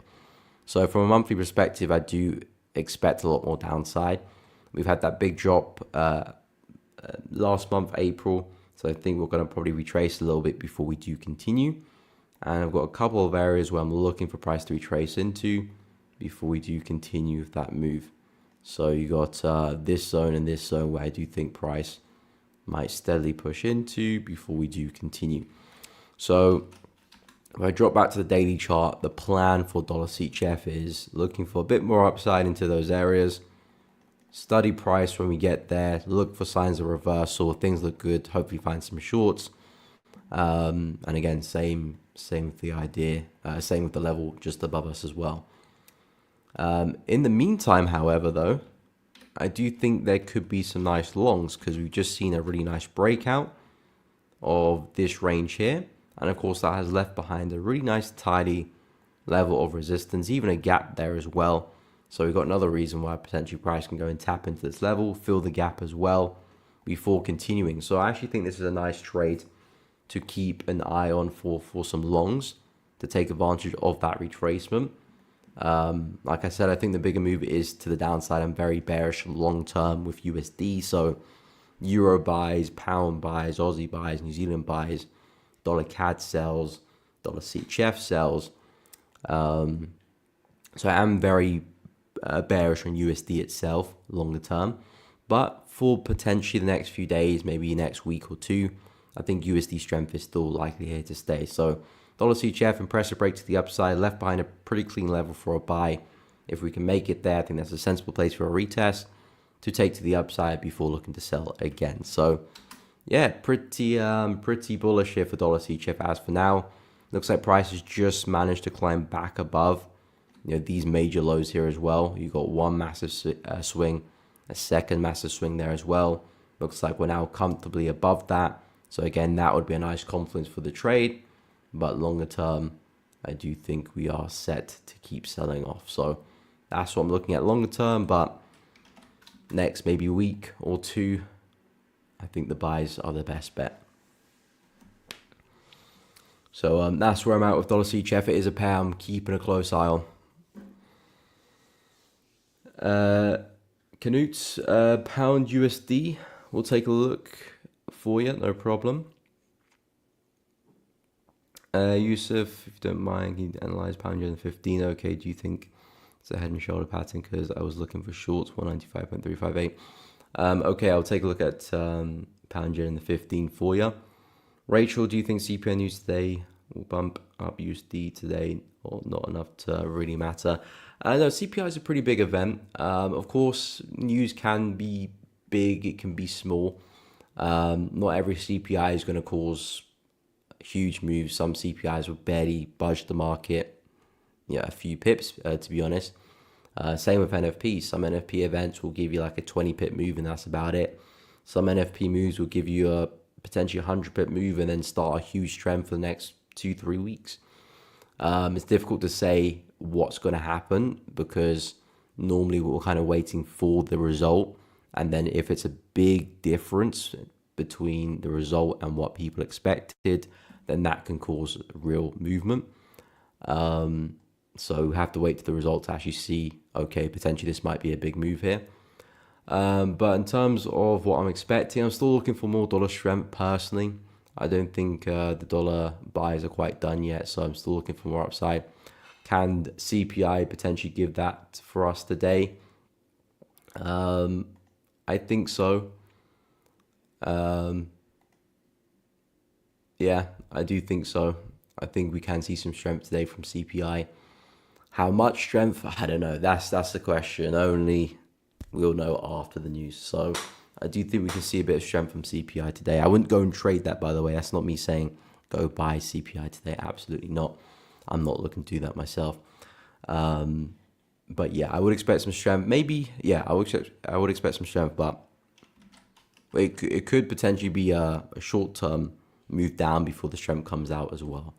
[SPEAKER 1] So from a monthly perspective, I do expect a lot more downside. We've had that big drop last month, April. So I think we're going to probably retrace a little bit before we do continue. And I've got a couple of areas where I'm looking for price to retrace into before we do continue with that move. So you got this zone and this zone where I do think price might steadily push into before we do continue. So if I drop back to the daily chart, the plan for dollar CHF is looking for a bit more upside into those areas. Study price when we get there, look for signs of reversal. If things look good, hopefully find some shorts. And again, same with the idea, same with the level just above us as well. In the meantime, however, though, I do think there could be some nice longs because we've just seen a really nice breakout of this range here. And of course, that has left behind a really nice tidy level of resistance, even a gap there as well. So we've got another reason why potentially price can go and tap into this level, fill the gap as well before continuing. So I actually think this is a nice trade to keep an eye on for some longs to take advantage of that retracement. Like I said, I think the bigger move is to the downside. I'm very bearish long term with USD. So Euro buys, Pound buys, Aussie buys, New Zealand buys, dollar CAD sells, dollar CHF sells. So I am very bearish on USD itself longer term. But for potentially the next few days, maybe next week or two, I think USD strength is still likely here to stay. So dollar CHF, impressive break to the upside, left behind a pretty clean level for a buy. If we can make it there, I think that's a sensible place for a retest to take to the upside before looking to sell again. So yeah, pretty bullish here for dollar CHF as for now. Looks like price has just managed to climb back above these major lows here as well. You got one massive swing, a second massive swing there as well. Looks like we're now comfortably above that. So again, that would be a nice confluence for the trade. But longer term, I do think we are set to keep selling off. So that's what I'm looking at longer term. But next maybe week or two, I think the buys are the best bet. So that's where I'm at with dollar CHF. It is a pair I'm keeping a close eye on. Canute's Pound USD. We'll take a look for you, no problem. Yusuf, if you don't mind, can you analyze Pound USD 15? Okay, do you think It's a head and shoulder pattern because I was looking for shorts, 195.358. Okay, I'll take a look at pound yen in the 15 for you. Rachel, do you think CPI news today will bump up USD today, or not enough to really matter? No, CPI is a pretty big event. Of course, news can be big, it can be small. Not every CPI is going to cause huge moves. Some CPIs will barely budge the market, a few pips, to be honest. Same with NFP. Some NFP events will give you like a 20 pip move, and that's about it. Some NFP moves will give you a potentially 100 pip move and then start a huge trend for the next 2-3 weeks. It's difficult to say what's going to happen because normally we're kind of waiting for the result, and then if it's a big difference between the result and what people expected, then that can cause real movement. So we have to wait for the result to actually see, okay, potentially this might be a big move here. But in terms of what I'm expecting, I'm still looking for more dollar strength personally. I don't think the dollar buys are quite done yet, so I'm still looking for more upside. Can CPI potentially give that for us today? I think so. Yeah, I do think so. I think we can see some strength today from CPI. How much strength? I don't know. That's the question. Only we'll know after the news. So I do think we can see a bit of strength from CPI today. I wouldn't go and trade that, by the way. That's not me saying go buy CPI today. Absolutely not. I'm not looking to do that myself. But yeah, I would expect some strength. Maybe, yeah, I would expect some strength, but it could potentially be a short-term move down before the strength comes out as well.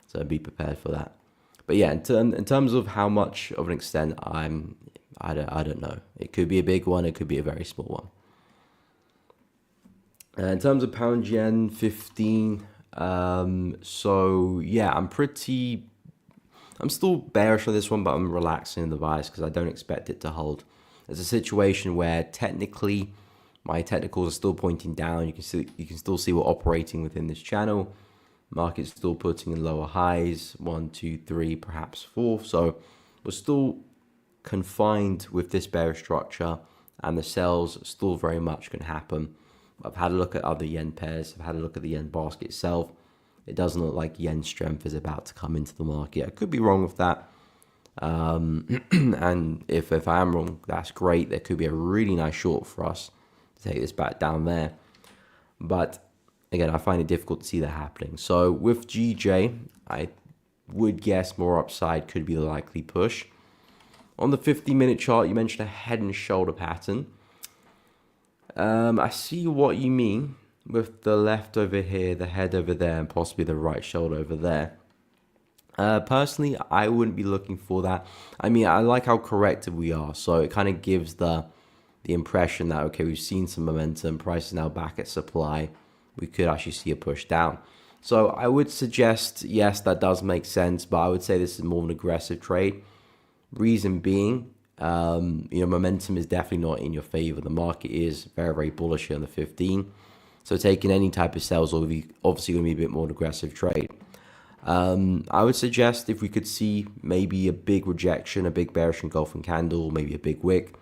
[SPEAKER 1] So be prepared for that. But yeah, in terms of how much of an extent, I don't know. It could be a big one. It could be a very small one. In terms of pound yen 15, so yeah, I'm still bearish on this one, but I'm relaxing in the bias because I don't expect it to hold. There's a situation where technically my technicals are still pointing down. You can still see we're operating within this channel. Market's still putting in lower highs, 1, 2, 3, perhaps 4. So we're still confined with this bearish structure, and the sells still very much can happen. I've had a look at other yen pairs. I've had a look at the yen basket itself. It doesn't look like yen strength is about to come into the market. I could be wrong with that. And if I am wrong, that's great. There could be a really nice short for us to take this back down there. But again, I find it difficult to see that happening. So with GJ, I would guess more upside could be the likely push. On the 50-minute chart, you mentioned a head and shoulder pattern. I see what you mean with the left over here, the head over there, and possibly the right shoulder over there. Personally, I wouldn't be looking for that. I mean, I like how corrected we are. So it kind of gives the impression that, okay, we've seen some momentum, price is now back at supply. We could actually see a push down. So I would suggest, yes, that does make sense, but I would say this is more of an aggressive trade. Reason being, momentum is definitely not in your favor. The market is very, very bullish here on the 15. So taking any type of sales will be obviously going to be a bit more of an aggressive trade. I would suggest if we could see maybe a big rejection, a big bearish engulfing candle, maybe a big wick,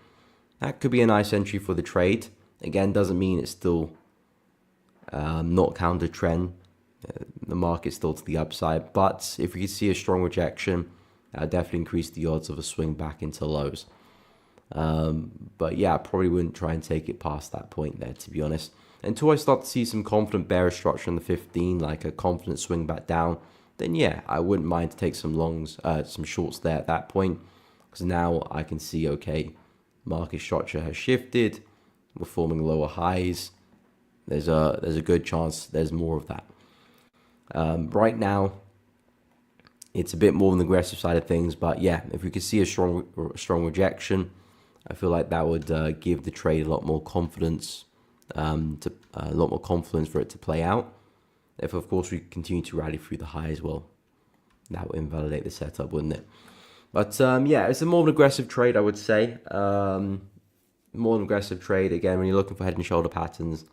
[SPEAKER 1] that could be a nice entry for the trade. Again, doesn't mean it's still not counter trend. The market's still to the upside, but if we could see a strong rejection, that would definitely increase the odds of a swing back into lows. But yeah, I probably wouldn't try and take it past that point there, to be honest. Until I start to see some confident bearish structure in the 15, like a confident swing back down, then yeah, I wouldn't mind to take some longs, some shorts there at that point, because now I can see, okay, market structure has shifted, we're forming lower highs. There's a good chance there's more of that. Right now, it's a bit more on the aggressive side of things, but yeah, if we could see a strong rejection, I feel like that would give the trade a lot more confidence, a lot more confidence for it to play out. If of course we continue to rally through the high as well, that would invalidate the setup, wouldn't it? But yeah, it's a more of an aggressive trade, I would say. More of an aggressive trade. Again, when you're looking for head and shoulder patterns,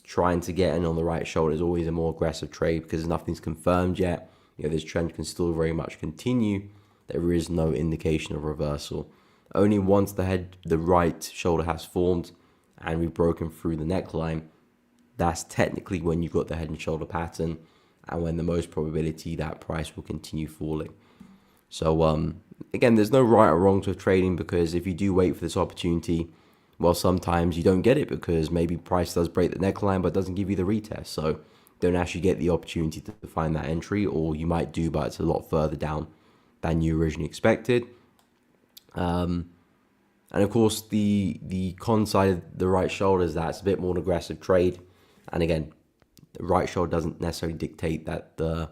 [SPEAKER 1] trying to get in on the right shoulder is always a more aggressive trade because nothing's confirmed yet. This trend can still very much continue, there is no indication of reversal. Only once the right shoulder has formed and we've broken through the neckline, that's technically when you've got the head and shoulder pattern, and when the most probability that price will continue falling. So again, there's no right or wrong to trading, because if you do wait for this opportunity, well, sometimes you don't get it because maybe price does break the neckline but doesn't give you the retest. So don't actually get the opportunity to find that entry, or you might do, but it's a lot further down than you originally expected. And of course, the con side of the right shoulder is that it's a bit more an aggressive trade. And again, the right shoulder doesn't necessarily dictate that the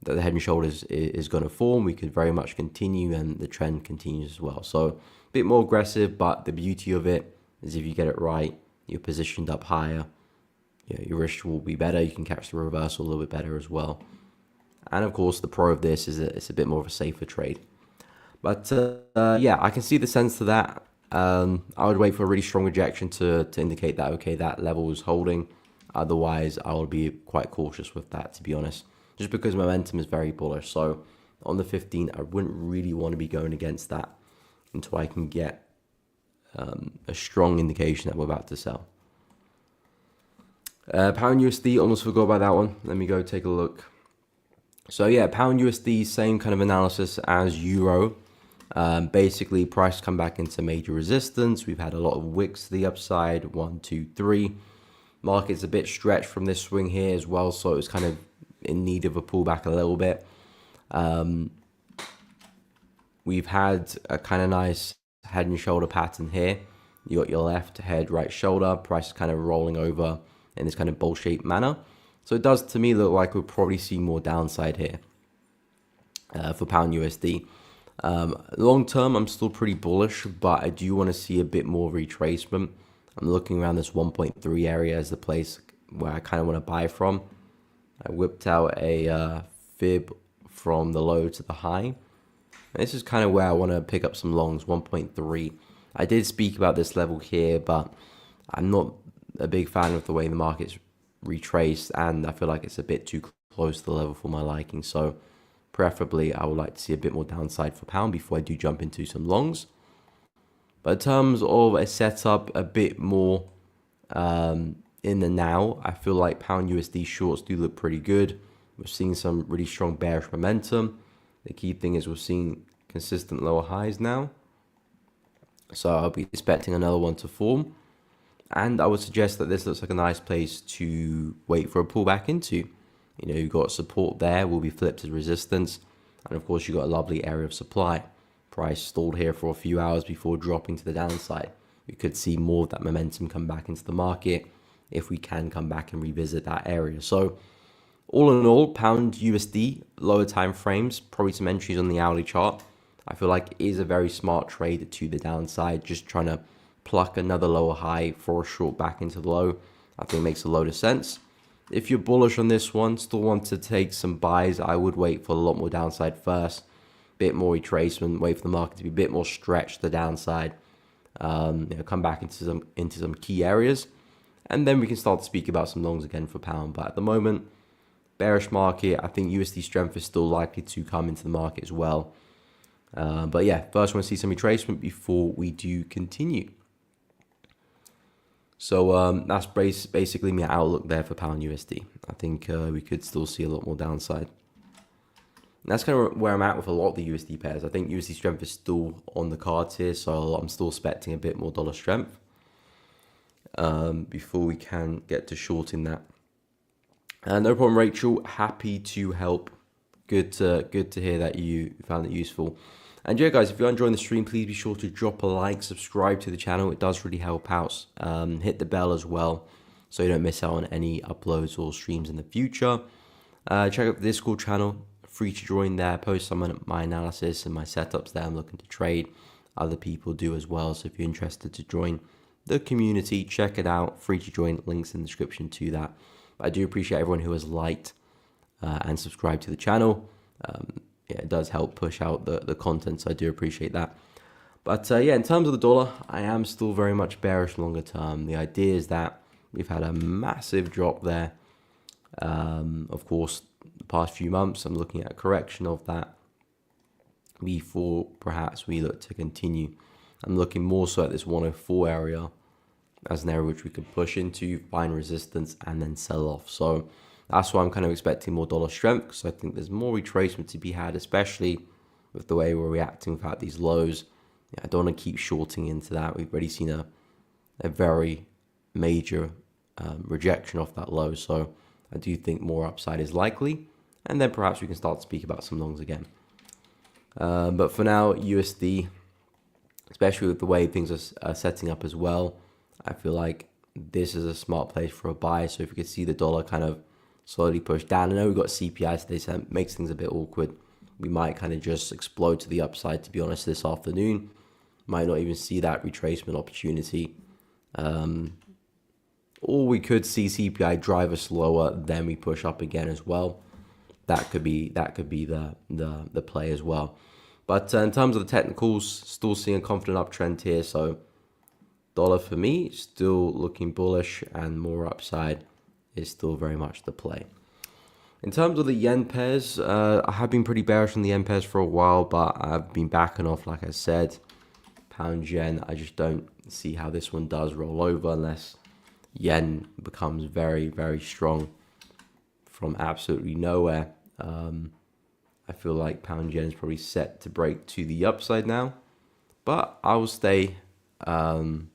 [SPEAKER 1] head and shoulders is going to form. We could very much continue, and the trend continues as well. So a bit more aggressive, but the beauty of it is if you get it right, you're positioned up higher. Your risk will be better. You can catch the reversal a little bit better as well. And of course, the pro of this is that it's a bit more of a safer trade. But yeah, I can see the sense to that. I would wait for a really strong rejection to indicate that, okay, that level is holding. Otherwise, I would be quite cautious with that, to be honest, just because momentum is very bullish. So on the 15, I wouldn't really want to be going against that until I can get a strong indication that we're about to sell. Pound USD, almost forgot about that one. Let me go take a look. So yeah, Pound USD, same kind of analysis as Euro. Basically, price come back into major resistance. We've had a lot of wicks to the upside, 1, 2, 3. Market's a bit stretched from this swing here as well, so it was kind of in need of a pullback a little bit. We've had a kind of nice head and shoulder pattern here. You got your left head, right shoulder. Price is kind of rolling over in this kind of bowl-shaped manner. So it does, to me, look like we'll probably see more downside here for Pound USD. Long term, I'm still pretty bullish, but I do want to see a bit more retracement. I'm looking around this 1.3 area as the place where I kind of want to buy from. I whipped out a fib from the low to the high. And this is kind of where I want to pick up some longs, 1.3. I did speak about this level here, but I'm not a big fan of the way the market's retraced, and I feel like it's a bit too close to the level for my liking. So preferably, I would like to see a bit more downside for pound before I do jump into some longs. But in terms of a setup a bit more in the now, I feel like Pound USD shorts do look pretty good. We're seeing some really strong bearish momentum. The key thing is we're seeing consistent lower highs now. So I'll be expecting another one to form. And I would suggest that this looks like a nice place to wait for a pullback into. You've got support there, will be flipped as resistance. And of course, you've got a lovely area of supply. Price stalled here for a few hours before dropping to the downside. We could see more of that momentum come back into the market if we can come back and revisit that area. So all in all, Pound USD, lower time frames, probably some entries on the hourly chart. I feel like it is a very smart trade to the downside, just trying to pluck another lower high for a short back into the low. I think it makes a load of sense. If you're bullish on this one, still want to take some buys, I would wait for a lot more downside first. Bit more retracement, wait for the market to be a bit more stretched to the downside. Come back into some key areas, and then we can start to speak about some longs again for pound. But at the moment, bearish market. I think USD strength is still likely to come into the market as well. But yeah, first I want to see some retracement before we do continue. So that's basically my outlook there for Pound USD. I think we could still see a lot more downside. And that's kind of where I'm at with a lot of the USD pairs. I think USD strength is still on the cards here, so I'm still expecting a bit more dollar strength before we can get to shorting that. No problem, Rachel. Happy to help. Good to hear that you found it useful. And yeah, guys, if you're enjoying the stream, please be sure to drop a like, subscribe to the channel. It does really help out. Hit the bell as well, so you don't miss out on any uploads or streams in the future. Check out the Discord channel. Free to join there. Post some of my analysis and my setups there. I'm looking to trade. Other people do as well. So if you're interested to join the community, check it out. Free to join. Links in the description to that. But I do appreciate everyone who has liked and subscribed to the channel. Yeah, it does help push out the content, so I do appreciate that. But yeah, in terms of the dollar, I am still very much bearish longer term. The idea is that we've had a massive drop there. Of course, the past few months, I'm looking at a correction of that. before perhaps we look to continue. I'm looking more so at this 104 area as an area which we could push into, find resistance, and then sell off. So that's why I'm kind of expecting more dollar strength, because I think there's more retracement to be had, especially with the way we're reacting without these lows. Yeah, I don't want to keep shorting into that. We've already seen a very major rejection off that low. So I do think more upside is likely. And then perhaps we can start to speak about some longs again. But for now, USD, especially with the way things are setting up as well, I feel like this is a smart place for a buy. So if you could see the dollar kind of slowly push down, I know we've got CPI today, so that makes things a bit awkward. We might kind of just explode to the upside, to be honest, this afternoon. Might not even see that retracement opportunity. Or we could see CPI drive us lower, then we push up again as well. That could be the play as well. But in terms of the technicals, still seeing a confident uptrend here. So dollar for me, still looking bullish, and more upside is still very much the play. In terms of the yen pairs, I have been pretty bearish on the yen pairs for a while, but I've been backing off, like I said. Pound yen, I just don't see how this one does roll over unless yen becomes very, very strong from absolutely nowhere. I feel like pound yen is probably set to break to the upside now, but I will stay alert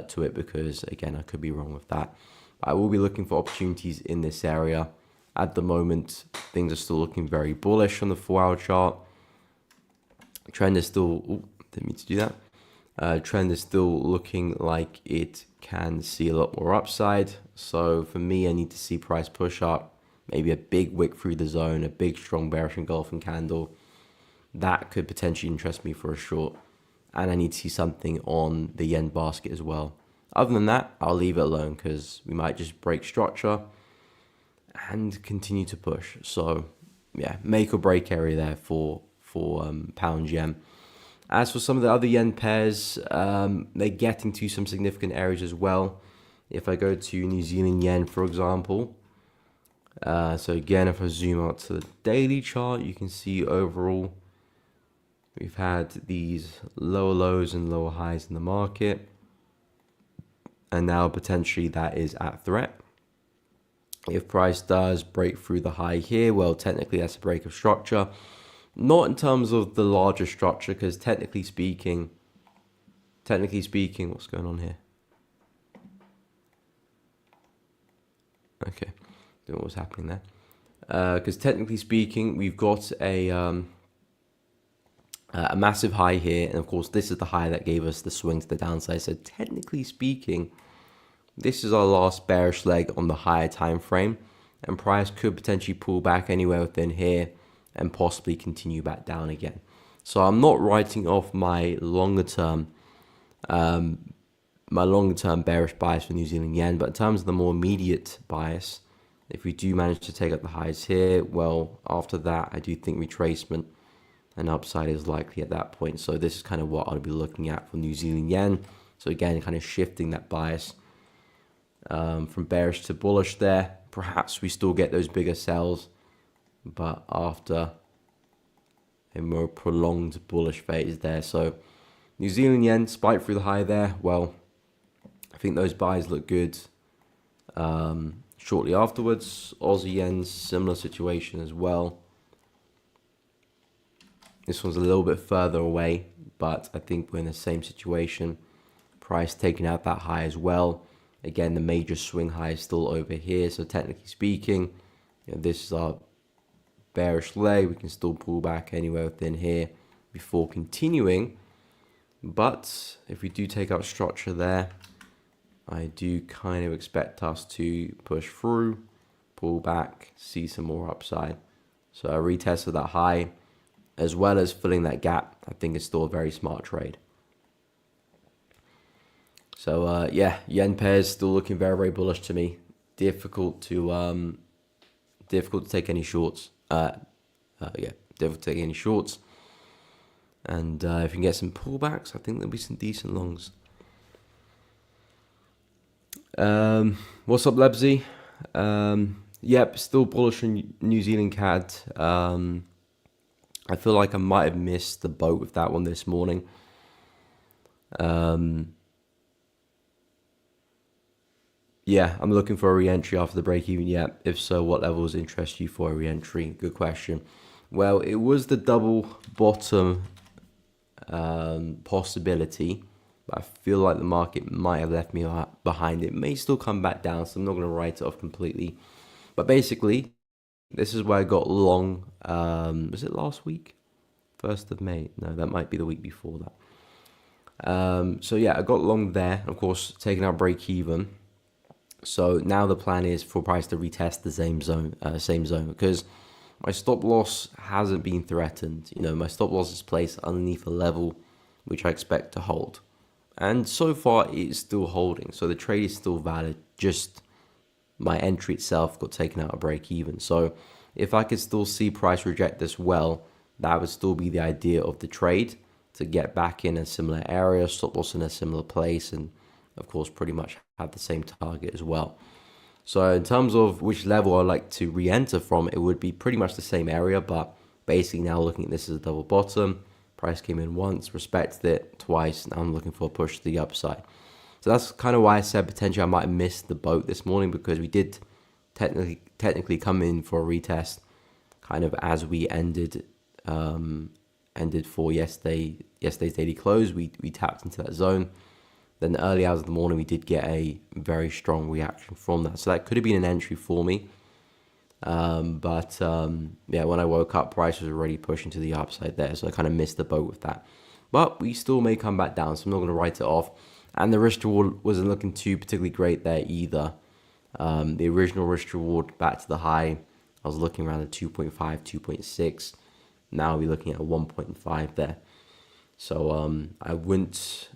[SPEAKER 1] to it, because again, I could be wrong with that. I will be looking for opportunities in this area. At the moment, things are still looking very bullish on the 4-hour chart. Trend is still, didn't mean to do that. Trend is still looking like it can see a lot more upside. So for me, I need to see price push up, maybe a big wick through the zone, a big strong bearish engulfing candle. That could potentially interest me for a short. And I need to see something on the yen basket as well. Other than that, I'll leave it alone, because we might just break structure and continue to push. So yeah, make or break area there for pound yen. As for some of the other yen pairs, they're getting to some significant areas as well. If I go to New Zealand yen, for example, so again, if I zoom out to the daily chart, you can see overall we've had these lower lows and lower highs in the market, and now potentially that is at threat. If price does break through the high here, well, technically that's a break of structure. Not in terms of the larger structure, because technically speaking, what's going on here? Okay, don't know what's happening there. Because technically speaking, we've got a massive high here, and of course this is the high that gave us the swing to the downside. So technically speaking, this is our last bearish leg on the higher time frame, and price could potentially pull back anywhere within here and possibly continue back down again. So I'm not writing off my longer term bearish bias for New Zealand yen, but in terms of the more immediate bias, if we do manage to take up the highs here, well, after that, I do think retracement and upside is likely at that point. So this is kind of what I'll be looking at for New Zealand yen. So again, kind of shifting that bias from bearish to bullish there. Perhaps we still get those bigger sells, but after a more prolonged bullish phase there. So New Zealand yen spike through the high there. Well, I think those buys look good. Shortly afterwards, Aussie yen, similar situation as well. This one's a little bit further away, but I think we're in the same situation. Price taking out that high as well. Again, the major swing high is still over here. So technically speaking, this is our bearish leg. We can still pull back anywhere within here before continuing. But if we do take out structure there, I do kind of expect us to push through, pull back, see some more upside. So a retest of that high, as well as filling that gap, I think is still a very smart trade. So yeah, yen pairs still looking very, very bullish to me. Difficult to take any shorts. Difficult to take any shorts. And if you can get some pullbacks, I think there'll be some decent longs. What's up, Lebsy? Yep, still bullish on New Zealand CAD. I feel like I might have missed the boat with that one this morning. Yeah, I'm looking for a re-entry after the break even. Yeah, if so, what levels interest you for a re-entry? Good question. Well, it was the double bottom possibility, but I feel like the market might have left me behind. It may still come back down, so I'm not going to write it off completely. But basically, this is where I got long. Was it last week? 1st of May? No, that might be the week before that. So yeah, I got long there. Of course, taking out break even. So now the plan is for price to retest the same zone, because my stop loss hasn't been threatened. You know, my stop loss is placed underneath a level which I expect to hold, and so far it's still holding. So the trade is still valid. Just my entry itself got taken out of break even. So if I could still see price reject this well, that would still be the idea of the trade, to get back in a similar area, stop loss in a similar place, and of course pretty much have the same target as well. So in terms of which level I'd like to re-enter from, it would be pretty much the same area, but basically now looking at this as a double bottom. Price came in once, respected it twice. Now I'm looking for a push to the upside. So that's kind of why I said potentially I might have missed the boat this morning, because we did technically come in for a retest kind of as we ended for yesterday's daily close. We tapped into that zone. Then the early hours of the morning, we did get a very strong reaction from that. So that could have been an entry for me. But yeah, when I woke up, price was already pushing to the upside there. So I kind of missed the boat with that. But we still may come back down, so I'm not going to write it off. And the risk reward wasn't looking too particularly great there either. The original risk reward back to the high, I was looking around the 2.5, 2.6. Now we're looking at 1.5 there. So I wouldn't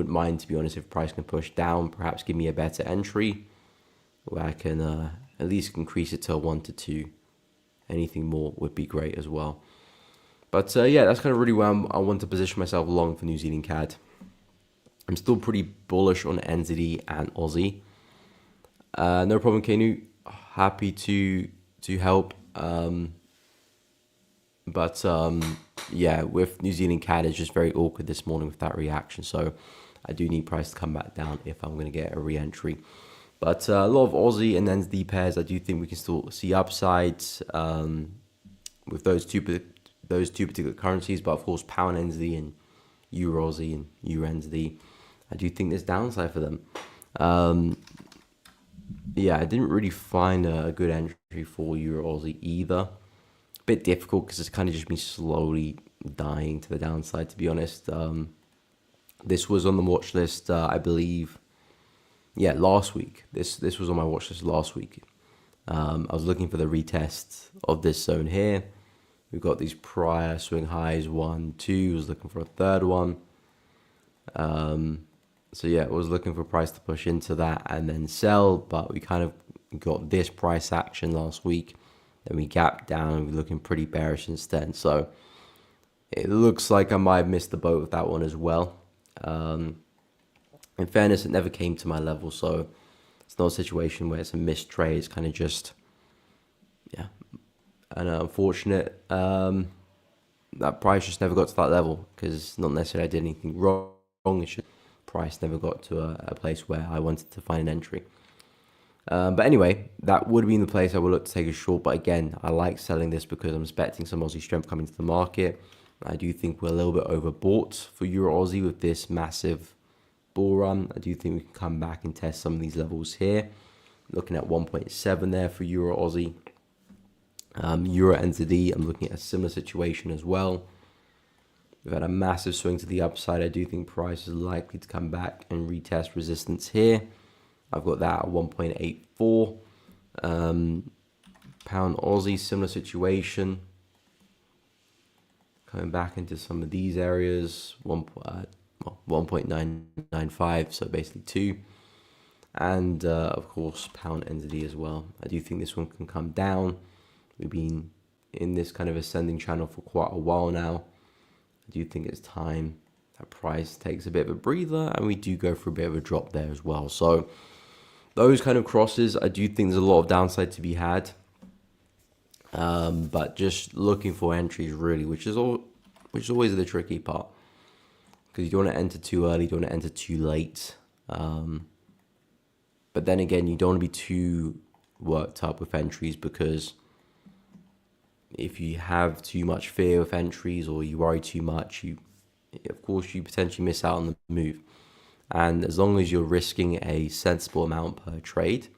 [SPEAKER 1] mind, to be honest, if price can push down, perhaps give me a better entry where I can at least increase it to a 1 to 2. Anything more would be great as well. But yeah, that's kind of really where I want to position myself long for New Zealand CAD. I'm still pretty bullish on NZD and Aussie. No problem, Kenu. Happy to help. But yeah, with New Zealand CAD, it's just very awkward this morning with that reaction. So I do need price to come back down if I'm going to get a re-entry. But a lot of Aussie and NZD pairs, I do think we can still see upsides with those two particular currencies. But of course, pound NZD and Euro Aussie and Euro NZD, I do think there's downside for them. Yeah, I didn't really find a good entry for Euro Aussie either. Bit difficult because it's kind of just been slowly dying to the downside, to be honest. This was on the watch list, I believe. Yeah, last week. This was on my watch list last week. I was looking for the retest of this zone here. We've got these prior swing highs, 1, 2. I was looking for a third one. So yeah, I was looking for price to push into that and then sell, but we kind of got this price action last week. Then we gapped down and we're looking pretty bearish instead. So it looks like I might have missed the boat with that one as well. In fairness, it never came to my level, so it's not a situation where it's a missed trade. It's kind of just, yeah, an unfortunate that price just never got to that level, because not necessarily I did anything wrong. It's just price never got to a place where I wanted to find an entry. But anyway, that would be in the place I would look to take a short. But again, I like selling this because I'm expecting some Aussie strength coming to the market. I do think we're a little bit overbought for Euro Aussie with this massive bull run. I do think we can come back and test some of these levels here. Looking at 1.7 there for Euro Aussie. Euro NZD, I'm looking at a similar situation as well. We've had a massive swing to the upside. I do think price is likely to come back and retest resistance here. I've got that at 1.84. Pound Aussie, similar situation. Coming back into some of these areas, 1.995, so basically 2. And of course, pound NZD as well. I do think this one can come down. We've been in this kind of ascending channel for quite a while now. I do think it's time that price takes a bit of a breather, and we do go for a bit of a drop there as well. So those kind of crosses, I do think there's a lot of downside to be had. But just looking for entries really, which is always the tricky part, because you don't want to enter too early, you don't want to enter too late. But then again, you don't want to be too worked up with entries, because if you have too much fear of entries or you worry too much, of course you potentially miss out on the move. And as long as you're risking a sensible amount per trade,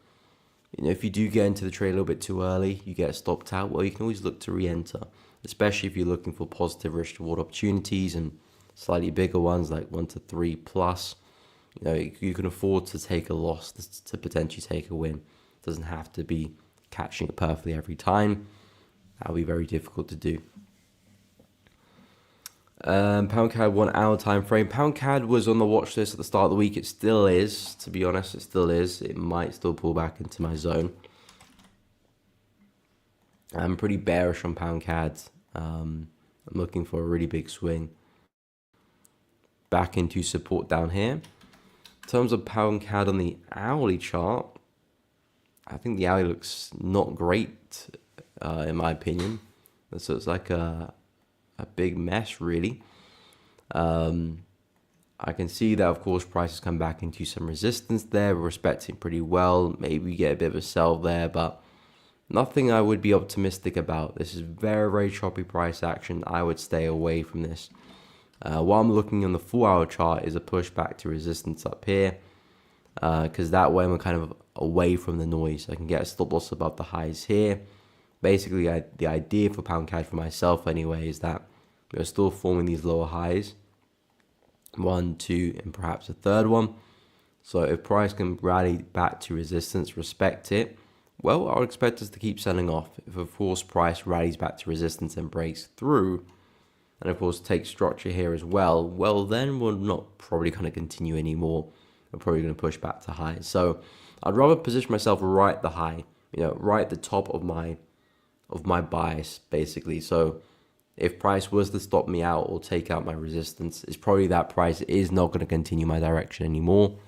[SPEAKER 1] if you do get into the trade a little bit too early, you get stopped out, well, you can always look to re-enter, especially if you're looking for positive risk reward opportunities and slightly bigger ones like 1 to 3 plus. You can afford to take a loss to potentially take a win. It doesn't have to be catching it perfectly every time. That'll be very difficult to do. Pound CAD 1 hour time frame. Pound CAD was on the watch list at the start of the week. It still is, to be honest. It still is. It might still pull back into my zone. I'm pretty bearish on Pound CAD. I'm looking for a really big swing back into support down here. In terms of Pound CAD on the hourly chart, I think the hourly looks not great, in my opinion. So it's like a big mess, really. I can see that, of course, prices come back into some resistance there. We're respecting pretty well. Maybe we get a bit of a sell there, but nothing I would be optimistic about. This is very, very choppy price action. I would stay away from this. While I'm looking on the 4 hour chart is a push back to resistance up here, because that way I'm kind of away from the noise. I can get a stop loss above the highs here. Basically, the idea for Pound CAD for myself anyway is that we're still forming these lower highs, 1, 2, and perhaps a third one. So if price can rally back to resistance, respect it, well, I would expect us to keep selling off. If, of course, price rallies back to resistance and breaks through, and of course takes structure here as well, well, then we're not probably going to continue anymore. We're probably going to push back to highs. So I'd rather position myself right at the high, right at the top of my bias, basically. So if price was to stop me out or take out my resistance, it's probably that price is not going to continue my direction anymore.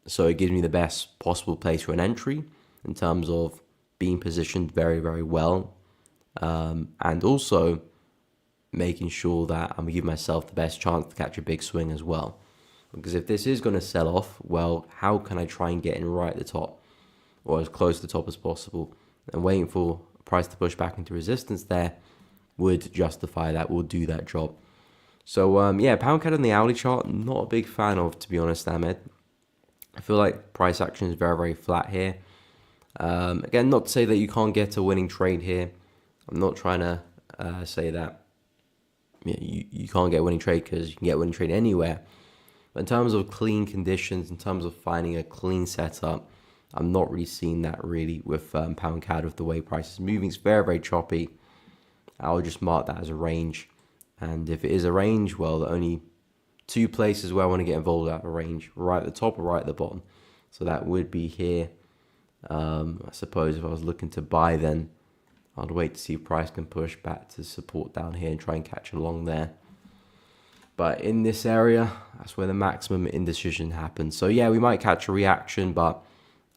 [SPEAKER 1] So it gives me the best possible place for an entry in terms of being positioned very, very well. And also making sure that I'm going to give myself the best chance to catch a big swing as well. Because if this is going to sell off, well, how can I try and get in right at the top, or as close to the top as possible? And waiting for price to push back into resistance there would justify that, will do that job. So yeah, Pound CAD on the hourly chart, not a big fan of, to be honest, Ahmed. I feel like price action is very, very flat here. Again, not to say that you can't get a winning trade here. I'm not trying to say that you can't get a winning trade, because you can get a winning trade anywhere. But in terms of clean conditions, in terms of finding a clean setup, I'm not really seeing that really with Pound CAD, with the way price is moving. It's very, very choppy. I'll just mark that as a range. And if it is a range, well, the only two places where I want to get involved at a range, right at the top or right at the bottom. So that would be here. I suppose if I was looking to buy, then I'd wait to see if price can push back to support down here and try and catch along there. But in this area, that's where the maximum indecision happens. So yeah, we might catch a reaction, but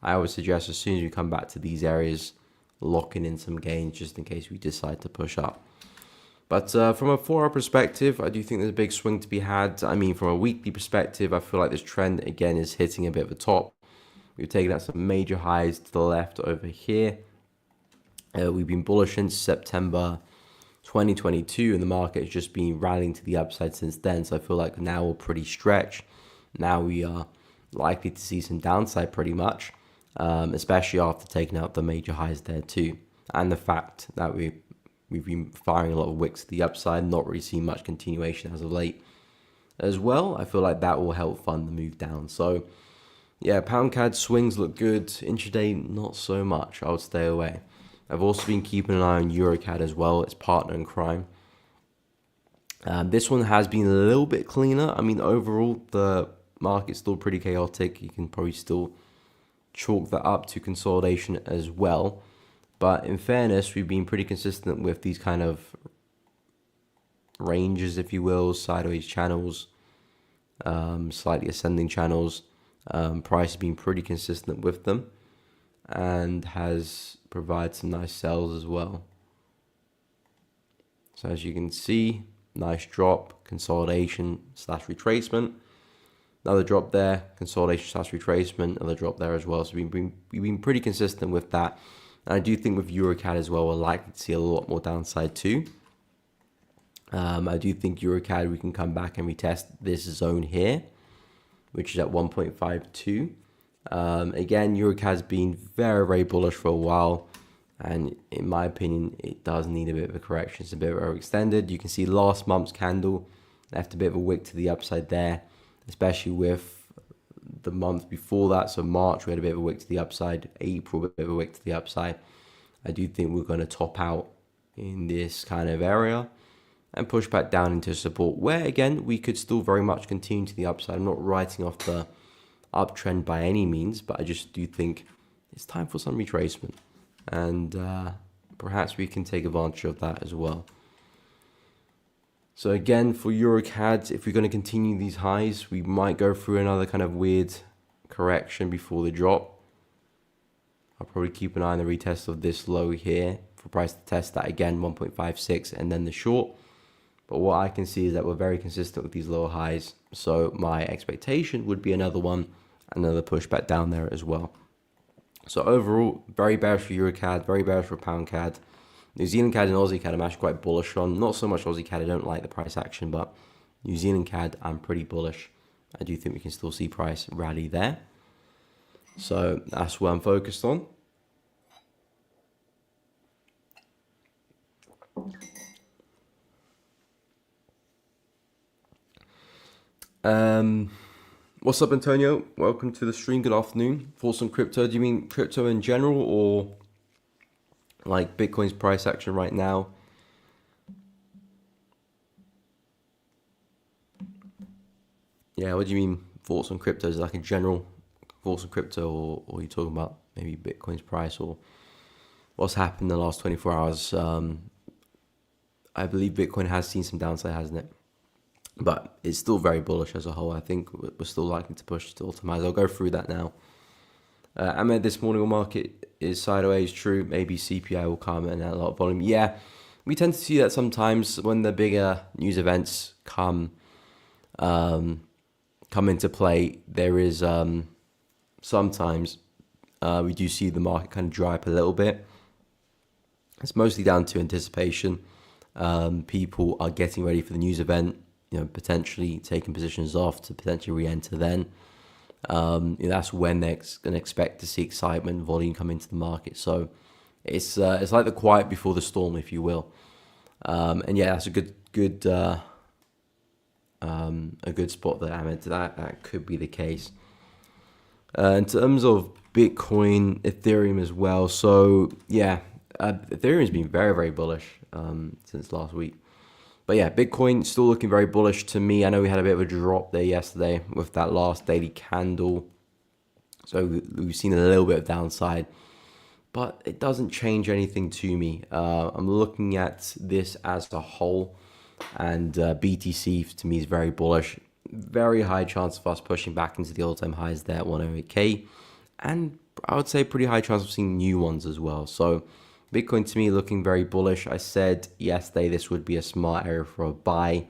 [SPEAKER 1] I would suggest as soon as we come back to these areas, locking in some gains just in case we decide to push up. But from a 4 hour perspective, I do think there's a big swing to be had. I mean, from a weekly perspective, I feel like this trend again is hitting a bit of a top. We've taken out some major highs to the left over here. We've been bullish since September 2022, and the market has just been rallying to the upside since then. So I feel like now we're pretty stretched. Now we are likely to see some downside pretty much, especially after taking out the major highs there too. And the fact that we've been firing a lot of wicks to the upside, not really seeing much continuation as of late as well. I feel like that will help fund the move down. So yeah, Pound CAD swings look good. Intraday, not so much. I would stay away. I've also been keeping an eye on EuroCAD as well. It's partner in crime. This one has been a little bit cleaner. I mean, overall, the market's still pretty chaotic. You can probably still chalk that up to consolidation as well. But in fairness, we've been pretty consistent with these kind of ranges, if you will, sideways channels, slightly ascending channels. Price has been pretty consistent with them. and has provided some nice sells as well. So as you can see, nice drop, consolidation slash retracement. Another drop there, consolidation slash retracement, another drop there as well. So we've been pretty consistent with that. And I do think with EuroCAD as well, we're likely to see a lot more downside too. I do think EuroCAD, we can come back and retest this zone here, which is at 1.52. Again, EuroCAD has been very, very bullish for a while. And in my opinion, it does need a bit of a correction. It's a bit overextended. You can see last month's candle left a bit of a wick to the upside there, especially with the month before that. So March, we had a bit of a wick to the upside. April, a bit of a wick to the upside. I do think we're going to top out in this kind of area and push back down into support, where again, we could still very much continue to the upside. I'm not writing off the uptrend by any means, but I just do think it's time for some retracement. And perhaps we can take advantage of that as well. So again, for EuroCAD, if we're going to continue these highs, we might go through another kind of weird correction before the drop. I'll probably keep an eye on the retest of this low here for price to test that again, 1.56, and then the short. But what I can see is that we're very consistent with these lower highs. So my expectation would be another one, another push back down there as well. So overall, very bearish for EuroCAD, very bearish for Pound CAD. New Zealand CAD and Aussie CAD I'm actually quite bullish on. Not so much Aussie CAD, I don't like the price action, but New Zealand CAD I'm pretty bullish. I do think we can still see price rally there. So that's what I'm focused on. What's up, Antonio? Welcome to the stream. Good afternoon. Thoughts on crypto? Do you mean crypto in general, or like Bitcoin's price action right now? Yeah, what do you mean thoughts on crypto? Is it like a general thoughts on crypto, or are you talking about maybe Bitcoin's price or what's happened in the last 24 hours? I believe Bitcoin has seen some downside, hasn't it? But it's still very bullish as a whole. I think we're still likely to push to all-time highs. I'll go through that now. Ahmed, this morning the market is sideways. True, maybe CPI will come and a lot of volume. Yeah, we tend to see that sometimes when the bigger news events come into play. There is sometimes we do see the market kind of dry up a little bit. It's mostly down to anticipation. People are getting ready for the news event. Potentially taking positions off to potentially re-enter then. That's when they're going to expect to see excitement, volume come into the market. So it's like the quiet before the storm, if you will. And yeah, that's a good spot there, Ahmed. That could be the case. In terms of Bitcoin, Ethereum as well. So yeah, Ethereum has been very, very bullish since last week. But yeah, Bitcoin still looking very bullish to me. I know we had a bit of a drop there yesterday with that last daily candle. So we've seen a little bit of downside, but it doesn't change anything to me. I'm looking at this as a whole, and BTC to me is very bullish. Very high chance of us pushing back into the all-time highs there at 108K. And I would say pretty high chance of seeing new ones as well. So Bitcoin to me looking very bullish. I said yesterday this would be a smart area for a buy.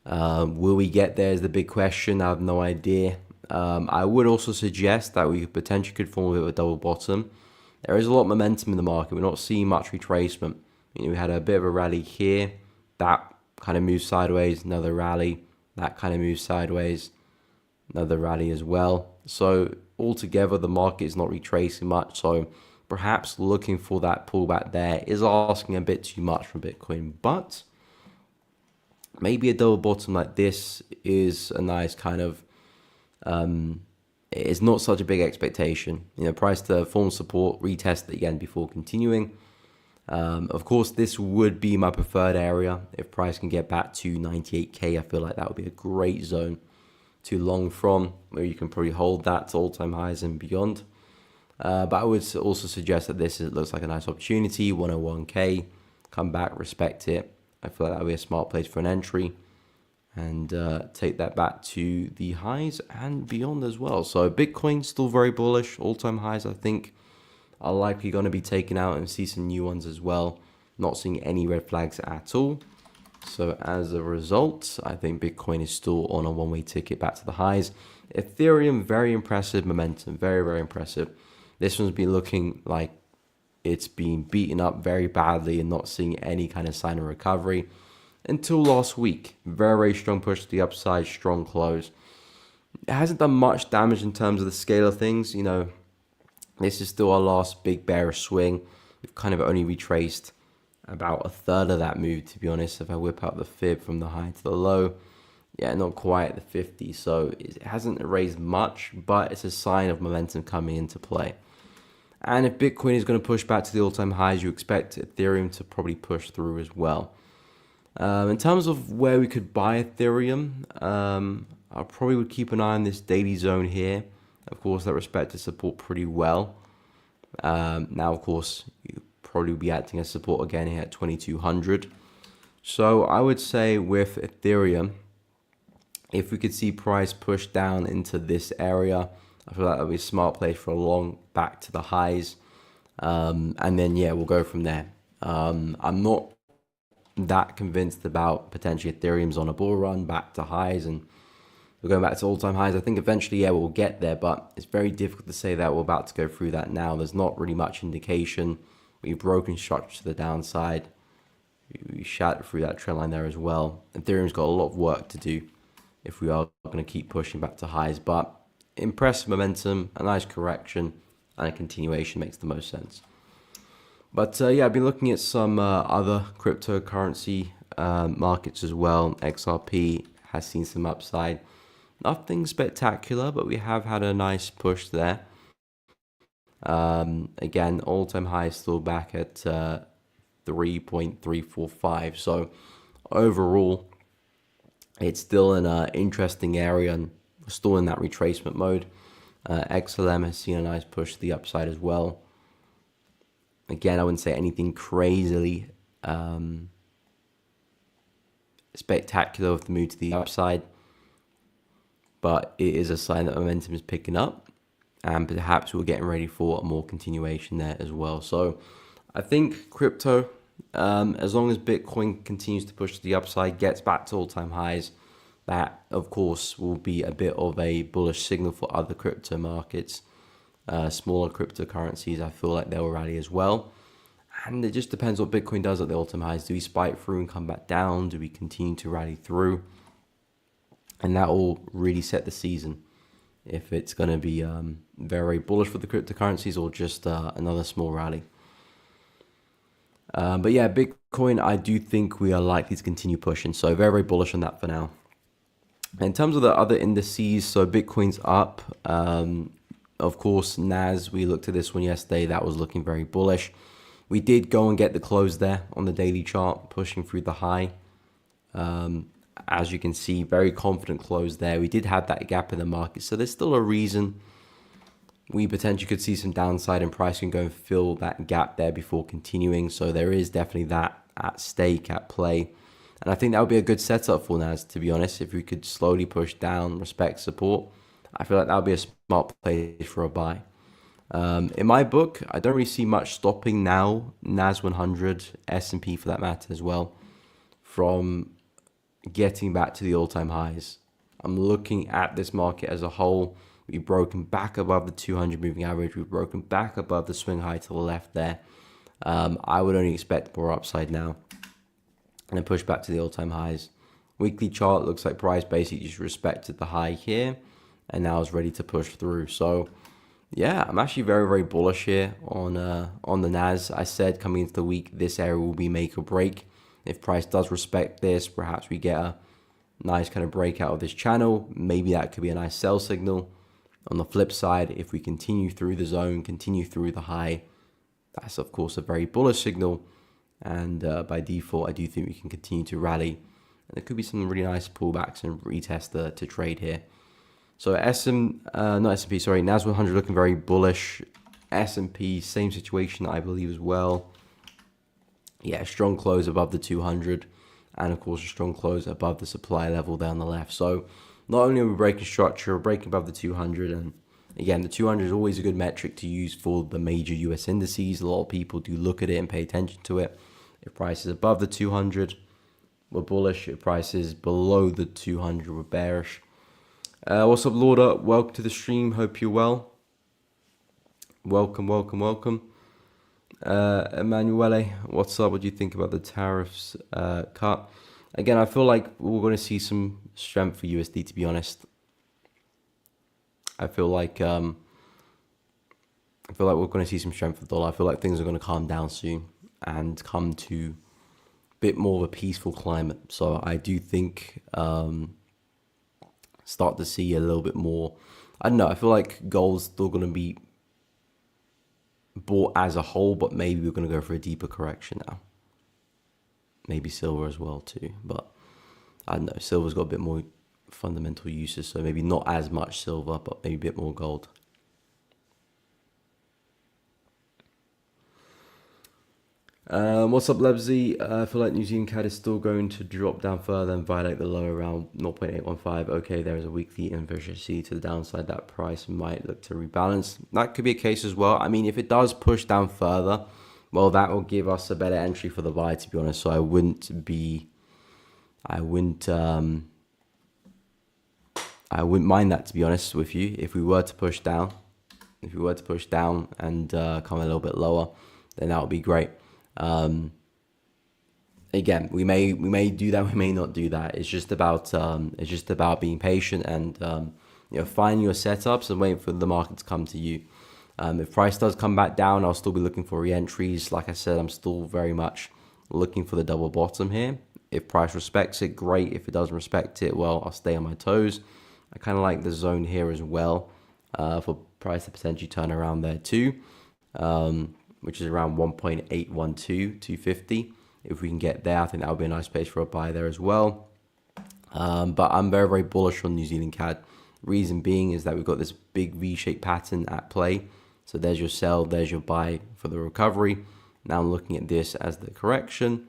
[SPEAKER 1] Will we get there is the big question. I have no idea. I would also suggest that we potentially could form a bit of a double bottom. There is a lot of momentum in the market. We're not seeing much retracement. We had a bit of a rally here. That kind of moves sideways. Another rally. That kind of moves sideways. Another rally as well. So altogether, the market is not retracing much. So perhaps looking for that pullback there is asking a bit too much from Bitcoin, but maybe a double bottom like this is a nice kind of, it's not such a big expectation. Price to form support, retest it again before continuing. Of course, this would be my preferred area. If price can get back to 98K, I feel like that would be a great zone to long from, where you can probably hold that to all-time highs and beyond. But I would also suggest that this looks like a nice opportunity. 101K, come back, respect it. I feel like that would be a smart place for an entry. and take that back to the highs and beyond as well. So Bitcoin still very bullish. All-time highs, I think, are likely going to be taken out, and see some new ones as well. Not seeing any red flags at all. So as a result, I think Bitcoin is still on a one-way ticket back to the highs. Ethereum, very impressive momentum, very, very impressive. This one's been looking like it's been beaten up very badly and not seeing any kind of sign of recovery until last week. Very, very strong push to the upside, strong close. It hasn't done much damage in terms of the scale of things. You know, this is still our last big bearish swing. We've kind of only retraced about a third of that move, to be honest. If I whip out the fib from the high to the low, yeah, not quite the 50. So it hasn't raised much, but it's a sign of momentum coming into play. And if Bitcoin is going to push back to the all-time highs, you expect Ethereum to probably push through as well. In terms of where we could buy Ethereum, I probably would keep an eye on this daily zone here. Of course, that respected support pretty well. Now, of course, you probably be acting as support again here at 2200. So I would say with Ethereum, if we could see price push down into this area, I feel like that would be a smart place for a long back to the highs. And then, yeah, we'll go from there. I'm not that convinced about potentially Ethereum's on a bull run back to highs and we're going back to all-time highs. I think eventually, yeah, we'll get there, but it's very difficult to say that we're about to go through that now. There's not really much indication. We've broken structure to the downside. We shattered through that trend line there as well. Ethereum's got a lot of work to do if we are going to keep pushing back to highs, but impressive momentum, a nice correction, and a continuation makes the most sense. But yeah, I've been looking at some other cryptocurrency markets as well. XRP has seen some upside. Nothing spectacular, but we have had a nice push there. Again, all-time high is still back at 3.345. So overall, it's still in an interesting area and still in that retracement mode. XLM has seen a nice push to the upside as well. Again, I wouldn't say anything crazily spectacular with the move to the upside, but it is a sign that momentum is picking up, and perhaps we're getting ready for a more continuation there as well. So I think crypto, as long as Bitcoin continues to push to the upside, gets back to all-time highs, that of course will be a bit of a bullish signal for other crypto markets. Smaller cryptocurrencies, I feel like they'll rally as well. And it just depends what Bitcoin does at the all-time highs. Do we spike through and come back down? Do we continue to rally through? And that will really set the season. If it's going to be very bullish for the cryptocurrencies or just another small rally. But yeah, Bitcoin, I do think we are likely to continue pushing. So very, very bullish on that for now. In terms of the other indices, so Bitcoin's up. Of course, NAS, we looked at this one yesterday. That was looking very bullish. We did go and get the close there on the daily chart, pushing through the high. As you can see, very confident close there. We did have that gap in the market, so there's still a reason we potentially could see some downside in price and go and fill that gap there before continuing. So there is definitely that at stake, at play. And I think that would be a good setup for NAS, to be honest. If we could slowly push down, respect support, I feel like that would be a smart place for a buy. In my book, I don't really see much stopping now, NAS 100, S&P for that matter as well, from getting back to the all-time highs. I'm looking at this market as a whole. We've broken back above the 200 moving average. We've broken back above the swing high to the left there. I would only expect more upside now and then push back to the all-time highs. Weekly chart looks like price basically just respected the high here and now is ready to push through. So yeah, I'm actually very, very bullish here on the NAS. I said coming into the week, this area will be make or break. If price does respect this, perhaps we get a nice kind of breakout of this channel. Maybe that could be a nice sell signal. On the flip side, if we continue through the zone, continue through the high, that's of course a very bullish signal. And by default, I do think we can continue to rally. And there could be some really nice pullbacks and retest to trade here. So NAS 100 looking very bullish. S&P, same situation, I believe as well. Yeah, strong close above the 200. and of course a strong close above the supply level there on the left. So not only are we breaking structure, we're breaking above the 200, and again, the 200 is always a good metric to use for the major US indices. A lot of people do look at it and pay attention to it. If price is above the 200, we're bullish. If price is below the 200, we're bearish. What's up, Lauda? Welcome to the stream. Hope you're well. Welcome. Emanuele, what's up? What do you think about the tariffs cut? Again, I feel like we're going to see some strength for USD, to be honest. I feel like we're going to see some strength for the dollar. I feel like things are going to calm down soon and come to a bit more of a peaceful climate. So I do think start to see a little bit more. I don't know. I feel like gold's still going to be bought as a whole, but maybe we're going to go for a deeper correction now. Maybe silver as well too, but I don't know. Silver's got a bit more fundamental uses, so maybe not as much silver, but maybe a bit more gold. What's up, Lebsy? I feel like New Zealand CAD is still going to drop down further and violate the low around 0.815. Okay, there is a weekly inversion to the downside. That price might look to rebalance. That could be a case as well. I mean, if it does push down further, well, that will give us a better entry for the buy, to be honest. So I wouldn't mind that, to be honest with you. If we were to push down, and come a little bit lower, then that would be great. Again, we may do that, we may not do that. It's just about being patient and finding your setups and waiting for the market to come to you. If price does come back down, I'll still be looking for re-entries. Like I said, I'm still very much looking for the double bottom here. If price respects it, great. If it doesn't respect it, well, I'll stay on my toes. I kind of like the zone here as well, for price to potentially turn around there too, which is around 1.812, 250. If we can get there, I think that would be a nice place for a buy there as well. But I'm very, very bullish on New Zealand CAD. Reason being is that we've got this big V-shaped pattern at play. So there's your sell, there's your buy for the recovery. Now I'm looking at this as the correction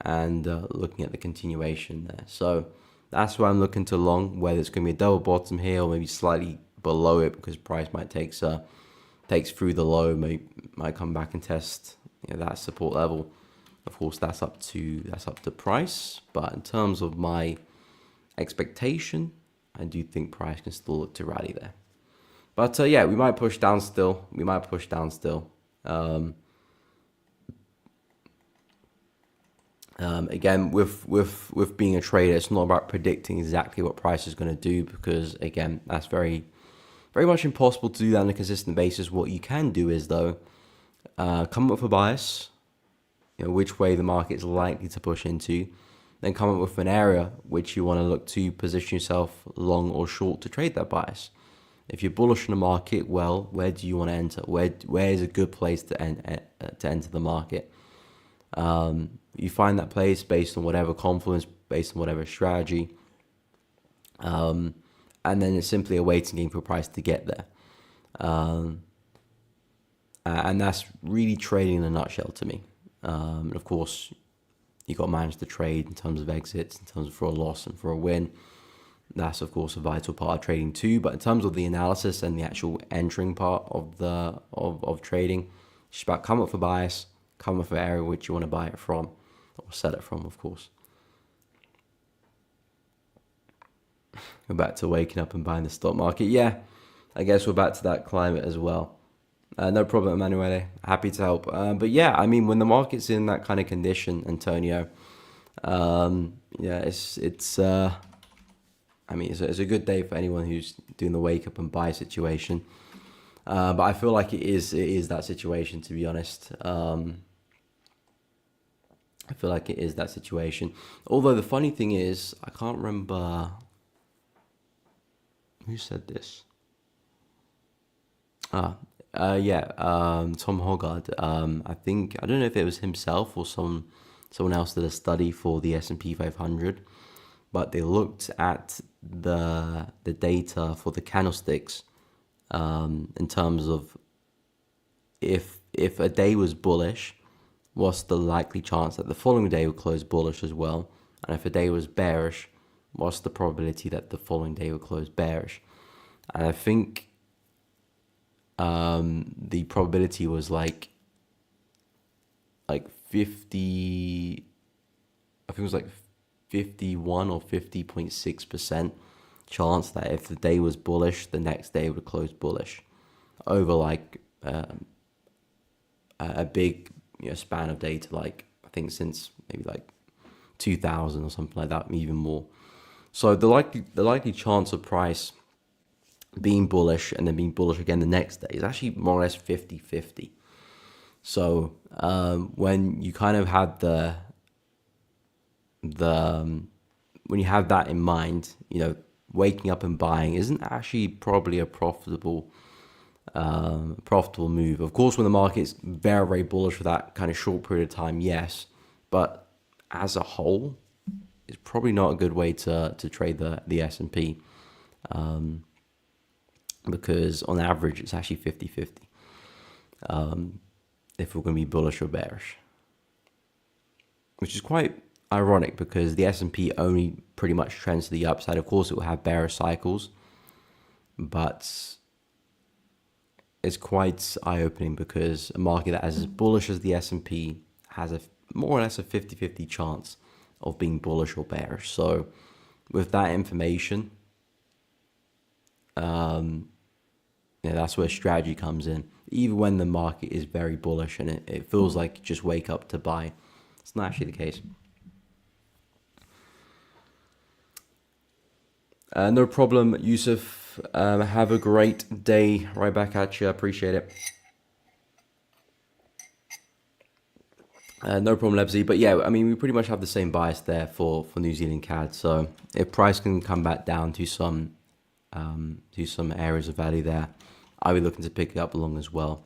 [SPEAKER 1] and looking at the continuation there. So that's why I'm looking to long, whether it's going to be a double bottom here or maybe slightly below it, because price might takes through the low, might come back and test that support level. Of course, that's up to price. But in terms of my expectation, I do think price can still look to rally there. But yeah, we might push down still. Again, with being a trader, it's not about predicting exactly what price is going to do, because again, that's very, very much impossible to do that on a consistent basis. What you can do is though, come up with a bias, which way the market is likely to push into, then come up with an area which you want to look to position yourself long or short to trade that bias. If you're bullish in the market, well, where do you want to enter? Where is a good place to enter the market? You find that place based on whatever confluence, based on whatever strategy, and then it's simply a waiting game for price to get there. And that's really trading in a nutshell to me. And of course, you got to manage the trade in terms of exits, in terms of for a loss and for a win. That's of course a vital part of trading too. But in terms of the analysis and the actual entering part of trading, it's about come up for bias, come up for area which you want to buy it from or sell it from, of course. We're back to waking up and buying the stock market. Yeah, I guess we're back to that climate as well. No problem, Emanuele. Happy to help. But yeah, I mean, when the market's in that kind of condition, Antonio, yeah, it's a good day for anyone who's doing the wake up and buy situation. But I feel like it is that situation, to be honest. I feel like it is that situation. Although the funny thing is, I can't remember who said this. Tom Hoggard. I don't know if it was himself or someone else did a study for the S&P 500, but they looked at the data for the candlesticks in terms of if a day was bullish, what's the likely chance that the following day would close bullish as well, And if the day was bearish, what's the probability that the following day will close bearish? And I think the probability was like 50, I think it was like 51 or 50.6% chance that if the day was bullish, the next day would close bullish over like a big span of data, like I think since maybe like 2000 or something like that, even more. So the likely chance of price being bullish and then being bullish again the next day is actually more or less 50-50. So when you kind of have when you have that in mind, waking up and buying isn't actually probably a profitable move. Of course, when the market's very, very bullish for that kind of short period of time, yes, but as a whole, it's probably not a good way to trade the S&P, because on average it's actually 50-50 if we're going to be bullish or bearish, which is quite ironic because the S&P only pretty much trends to the upside. Of course, it will have bearish cycles, but it's quite eye-opening because a market that is as bullish as the S&P has a more or less a 50-50 chance of being bullish or bearish. So with that information, that's where strategy comes in. Even when the market is very bullish and it feels like you just wake up to buy, it's not actually the case. No problem, Yusuf. Have a great day. Right back at you. I appreciate it. No problem, Lebsy. But yeah, I mean, we pretty much have the same bias there for New Zealand CAD. So if price can come back down to some areas of value there, I'll be looking to pick it up along as well.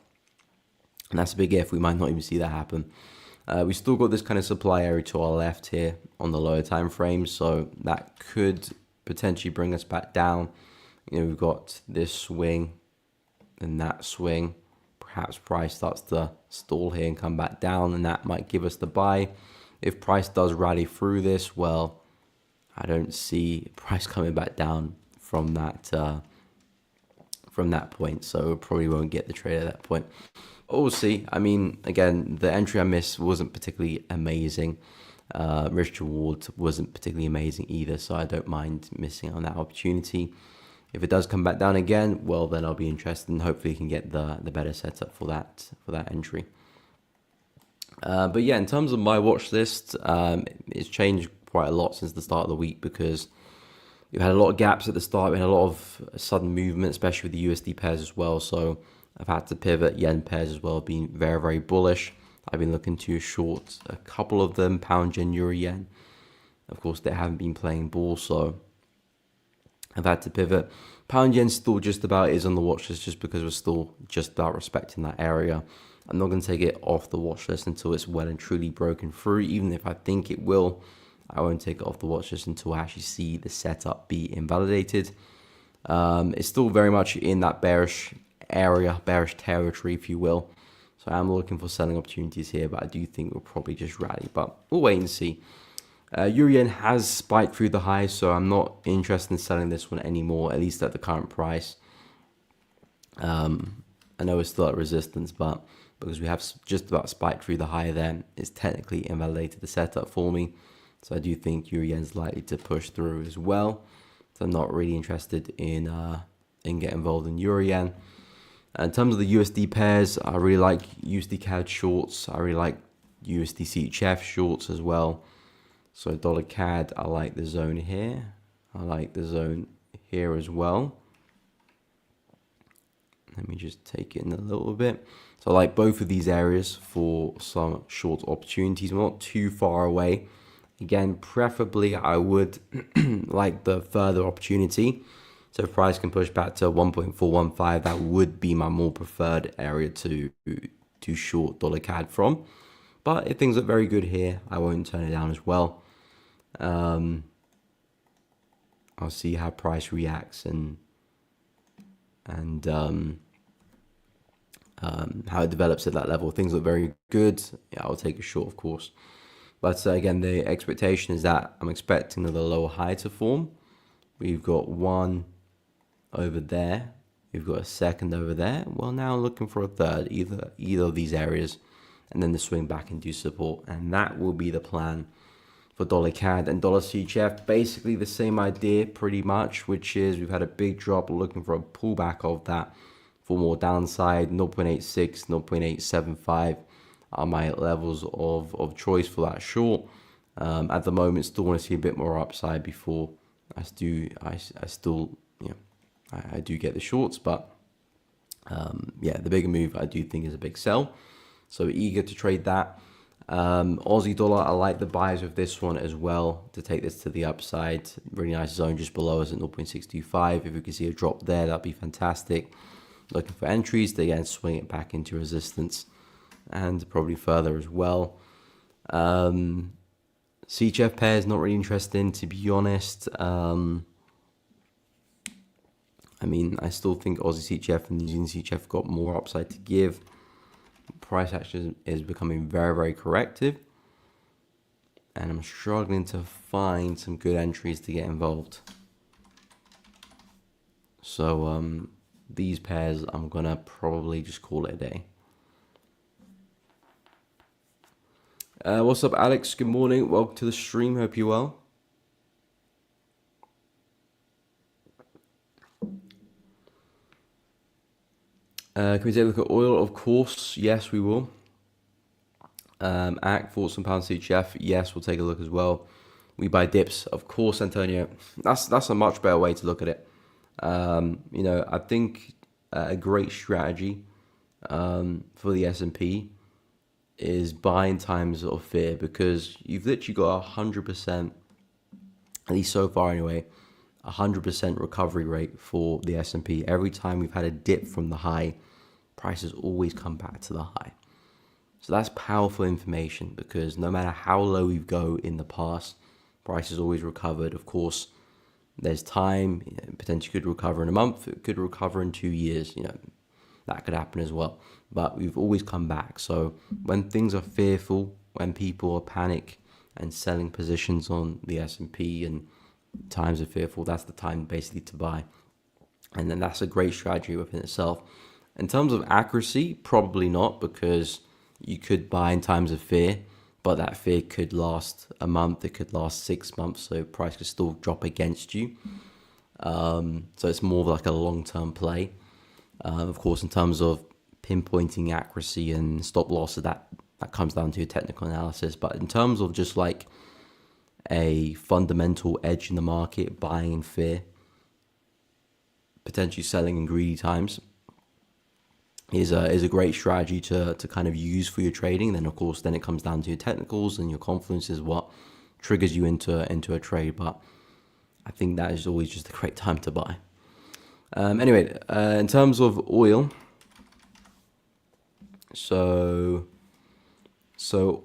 [SPEAKER 1] And that's a big if. We might not even see that happen. We still got this kind of supply area to our left here on the lower time frames, so that could potentially bring us back down. We've got this swing and that swing. Perhaps price starts to stall here and come back down, and that might give us the buy. If price does rally through this, well, I don't see price coming back down from that point, so probably won't get the trade at that point. But we'll see. I mean, again, the entry I missed wasn't particularly amazing. Risk reward wasn't particularly amazing either, so I don't mind missing on that opportunity. If it does come back down again, well, then I'll be interested and hopefully can get the better setup for that entry. But yeah, in terms of my watch list, it's changed quite a lot since the start of the week because we've had a lot of gaps at the start. We had a lot of sudden movement, especially with the USD pairs as well. So I've had to pivot. Yen pairs as well, being very, very bullish. I've been looking to short a couple of them, pound yen, euro yen. Of course, they haven't been playing ball, so I've had to pivot. Pound yen still just about is on the watch list just because we're still just about respecting that area. I'm not going to take it off the watch list until it's well and truly broken through. Even if I think it will, I won't take it off the watch list until I actually see the setup be invalidated. It's still very much in that bearish area, bearish territory, if you will. So I'm looking for selling opportunities here, but I do think we'll probably just rally. But we'll wait and see. Euro yen has spiked through the highs, so I'm not interested in selling this one anymore, at least at the current price. I know it's still at resistance, but because we have just about spiked through the high there, it's technically invalidated the setup for me. So I do think Euro yen is likely to push through as well. So I'm not really interested in getting involved in Euro yen. In terms of the USD pairs, I really like USD CAD shorts. I really like USD CHF shorts as well. So dollar CAD, I like the zone here. I like the zone here as well. Let me just take it in a little bit. So I like both of these areas for some short opportunities. We're not too far away. Again, preferably I would like the further opportunity. So if price can push back to 1.415, that would be my more preferred area to short dollar CAD from. But if things look very good here, I won't turn it down as well. I'll see how price reacts and how it develops at that level. If things look very good, yeah, I'll take a short, of course. But again, the expectation is that I'm expecting another lower high to form. We've got one over there. We've got a second over there. Well, now I'm looking for a third, either of these areas, and then the swing back into support. And that will be the plan for dollar CAD and dollar CHF. Basically the same idea pretty much, which is we've had a big drop, looking for a pullback of that for more downside. 0.86, 0.875 are my levels of choice for that short. At the moment, still want to see a bit more upside before I still, you know, I do get the shorts, but yeah, the bigger move I do think is a big sell. So eager to trade that. Aussie dollar, I like the buys of this one as well to take this to the upside. Really nice zone just below us at 0.625. If we can see a drop there, that'd be fantastic. Looking for entries to again swing it back into resistance and probably further as well. CHF pairs not really interested in, to be honest. I mean, I still think Aussie CHF and New Zealand CHF got more upside to give. Price action is becoming very, very corrective. And I'm struggling to find some good entries to get involved. So these pairs, I'm going to probably just call it a day. What's up, Alex? Good morning. Welcome to the stream. Hope you're well. Can we take a look at oil? Of course. Yes, we will. ACK, thoughts on pound CHF? Yes, we'll take a look as well. We buy dips. Of course, Antonio. That's a much better way to look at it. You know, I think a great strategy for the S&P is buying times of fear, because you've literally got 100%, at least so far anyway, 100% recovery rate for the S&P. Every time we've had a dip from the high, prices always come back to the high. So that's powerful information, because no matter how low we go in the past, prices always recovered. Of course, there's time, you know, potentially could recover in a month, it could recover in 2 years, you know, that could happen as well. But we've always come back. So when things are fearful, when people are panic and selling positions on the S&P and times are fearful, that's the time basically to buy. And then that's a great strategy within itself. In terms of accuracy, probably not, because you could buy in times of fear, but that fear could last a month, it could last 6 months, so price could still drop against you. So it's more of like a long-term play. Of course, in terms of pinpointing accuracy and stop losses, that comes down to a technical analysis. But in terms of just like a fundamental edge in the market, buying in fear, potentially selling in greedy times, is a great strategy to kind of use for your trading. Then of course, then it comes down to your technicals, and your confidence is what triggers you into a trade. But I think that is always just a great time to buy. Anyway, in terms of oil, so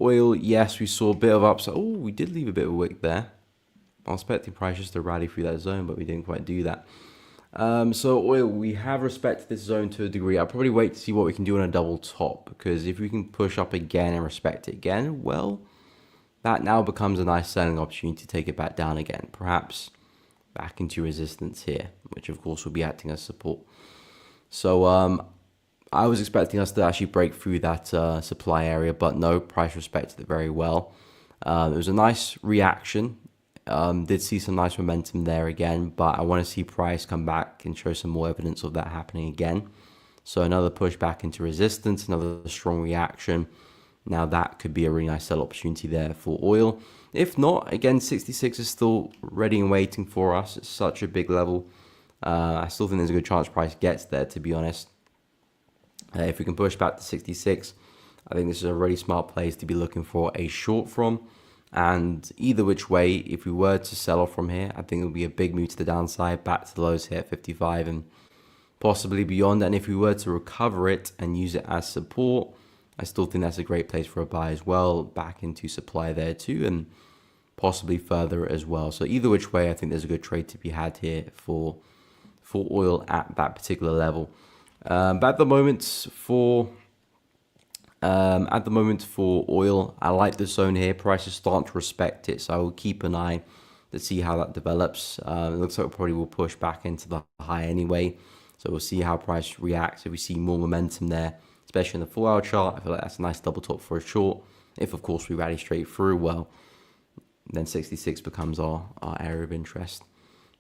[SPEAKER 1] oil, yes, we saw a bit of upside. Oh, we did leave a bit of a wick there. I was expecting price just to rally through that zone, but we didn't quite do that. So oil, we have respected this zone to a degree. I'll probably wait to see what we can do on a double top, because if we can push up again and respect it again, well, that now becomes a nice selling opportunity to take it back down again, perhaps back into resistance here, which of course will be acting as support. So I was expecting us to actually break through that supply area, but no, price respected it very well. It was a nice reaction. Did see some nice momentum there again, but I want to see price come back and show some more evidence of that happening again. So another push back into resistance, another strong reaction. Now that could be a really nice sell opportunity there for oil. If not, again, 66 is still ready and waiting for us. It's such a big level. I still think there's a good chance price gets there, to be honest. If we can push back to 66, I think this is a really smart place to be looking for a short from. And either which way, if we were to sell off from here, I think it would be a big move to the downside, back to the lows here at 55 and possibly beyond. And if we were to recover it and use it as support, I still think that's a great place for a buy as well, back into supply there too, and possibly further as well. So either which way, I think there's a good trade to be had here for oil at that particular level. But at the moment, for At the moment for oil, I like the zone here. Price is starting to respect it, so I will keep an eye to see how that develops. It looks like it probably will push back into the high anyway, so we'll see how price reacts. If we see more momentum there, especially in the 4-hour chart, I feel like that's a nice double top for a short. If of course we rally straight through, well, then 66 becomes our area of interest.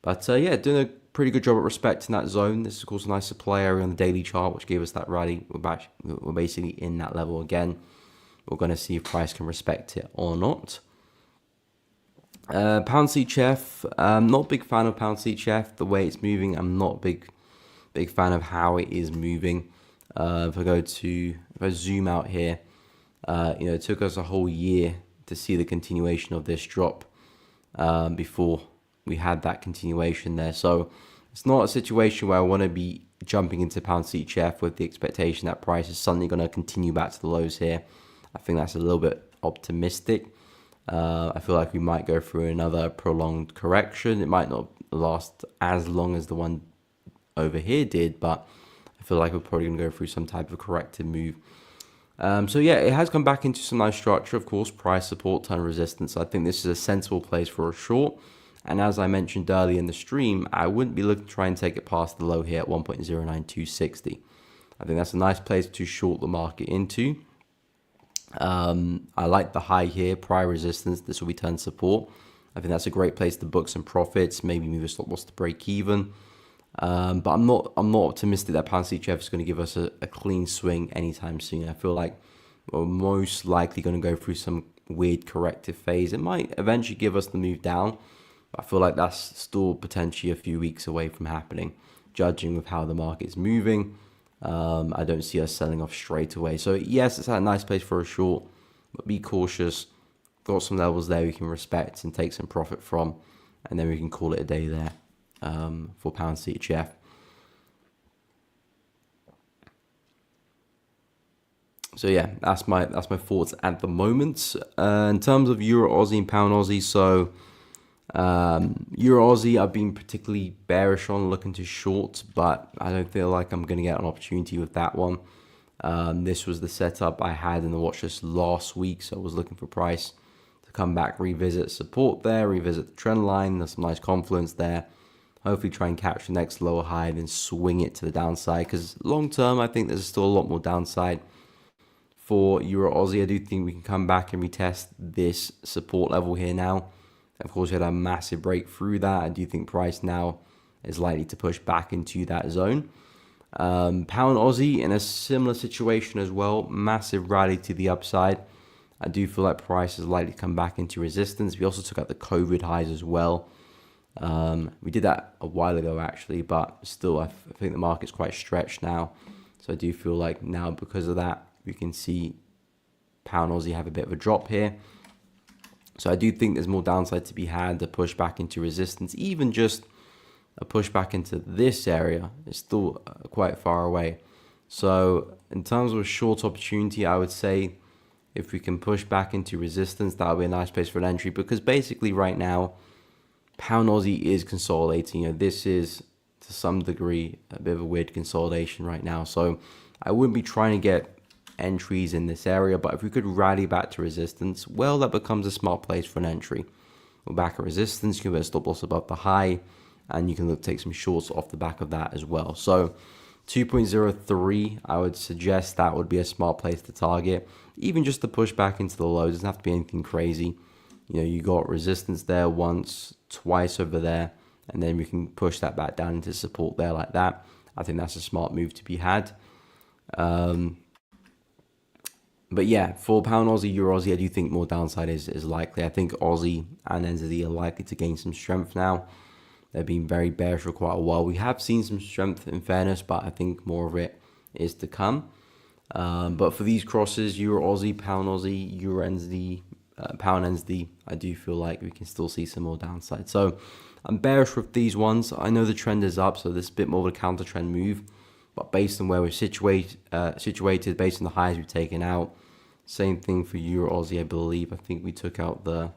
[SPEAKER 1] But yeah, doing a pretty good job at respecting that zone. This is of course a nice supply area on the daily chart, which gave us that rally. We're basically in that level again. We're going to see if price can respect it or not. Pound CHF, not a big fan of pound CHF. The way it's moving, I'm not a big fan of how it is moving. If I zoom out here, it took us a whole year to see the continuation of this drop before we had that continuation there. So it's not a situation where I want to be jumping into pound CHF with the expectation that price is suddenly going to continue back to the lows here. I think that's a little bit optimistic. I feel like we might go through another prolonged correction. It might not last as long as the one over here did, but I feel like we're probably going to go through some type of corrective move. So yeah, it has come back into some nice structure. Of course, price support, ton resistance. I think this is a sensible place for a short. And as I mentioned earlier in the stream, I wouldn't be looking to try and take it past the low here at 1.09260. I think that's a nice place to short the market into. I like the high here, prior resistance. This will be turn support. I think that's a great place to book some profits, maybe move a stop loss to break even. But I'm not optimistic that pound CHF is going to give us a clean swing anytime soon. I feel like we're most likely going to go through some weird corrective phase. It might eventually give us the move down. I feel like that's still potentially a few weeks away from happening, judging with how the market's moving. I don't see us selling off straight away. So yes, it's at a nice place for a short, but be cautious. Got some levels there we can respect and take some profit from, and then we can call it a day there for pound CHF. So yeah, that's my thoughts at the moment. In terms of Euro Aussie and pound Aussie, so Euro Aussie, I've been particularly bearish on, looking to short, but I don't feel like I'm going to get an opportunity with that one. This was the setup I had in the watch list last week, so I was looking for price to come back, revisit support there, revisit the trend line. There's some nice confluence there. Hopefully try and catch the next lower high, then swing it to the downside, because long term I think there's still a lot more downside for Euro Aussie. I do think we can come back and retest this support level here now. Of course, we had a massive break through that. I do think price now is likely to push back into that zone. Pound Aussie in a similar situation as well. Massive rally to the upside. I do feel like price is likely to come back into resistance. We also took out the COVID highs as well. We did that a while ago actually, but still I think the market's quite stretched now. So I do feel like now because of that, we can see pound Aussie have a bit of a drop here. So I do think there's more downside to be had, a push back into resistance. Even just a push back into this area is still quite far away. So in terms of a short opportunity, I would say if we can push back into resistance, that would be a nice place for an entry, because basically right now, pound Aussie is consolidating. This is to some degree a bit of a weird consolidation right now. So I wouldn't be trying to get entries in this area, but if we could rally back to resistance, well, that becomes a smart place for an entry. We're back at resistance, you can put a stop loss above the high, and you can look take some shorts off the back of that as well. So 2.03, I would suggest that would be a smart place to target, even just to push back into the lows. It doesn't have to be anything crazy. You got resistance there once, twice over there, and then we can push that back down into support there like that. I think that's a smart move to be had. But yeah, for pound Aussie, Euro Aussie, I do think more downside is likely. I think Aussie and NZD are likely to gain some strength now. They've been very bearish for quite a while. We have seen some strength in fairness, but I think more of it is to come. But for these crosses, Euro Aussie, pound Aussie, Euro NZD, pound NZD, I do feel like we can still see some more downside. So I'm bearish with these ones. I know the trend is up, so this is a bit more of a counter trend move. But based on where we're situated, based on the highs we've taken out, same thing for Euro Aussie, I believe. I think we took out the...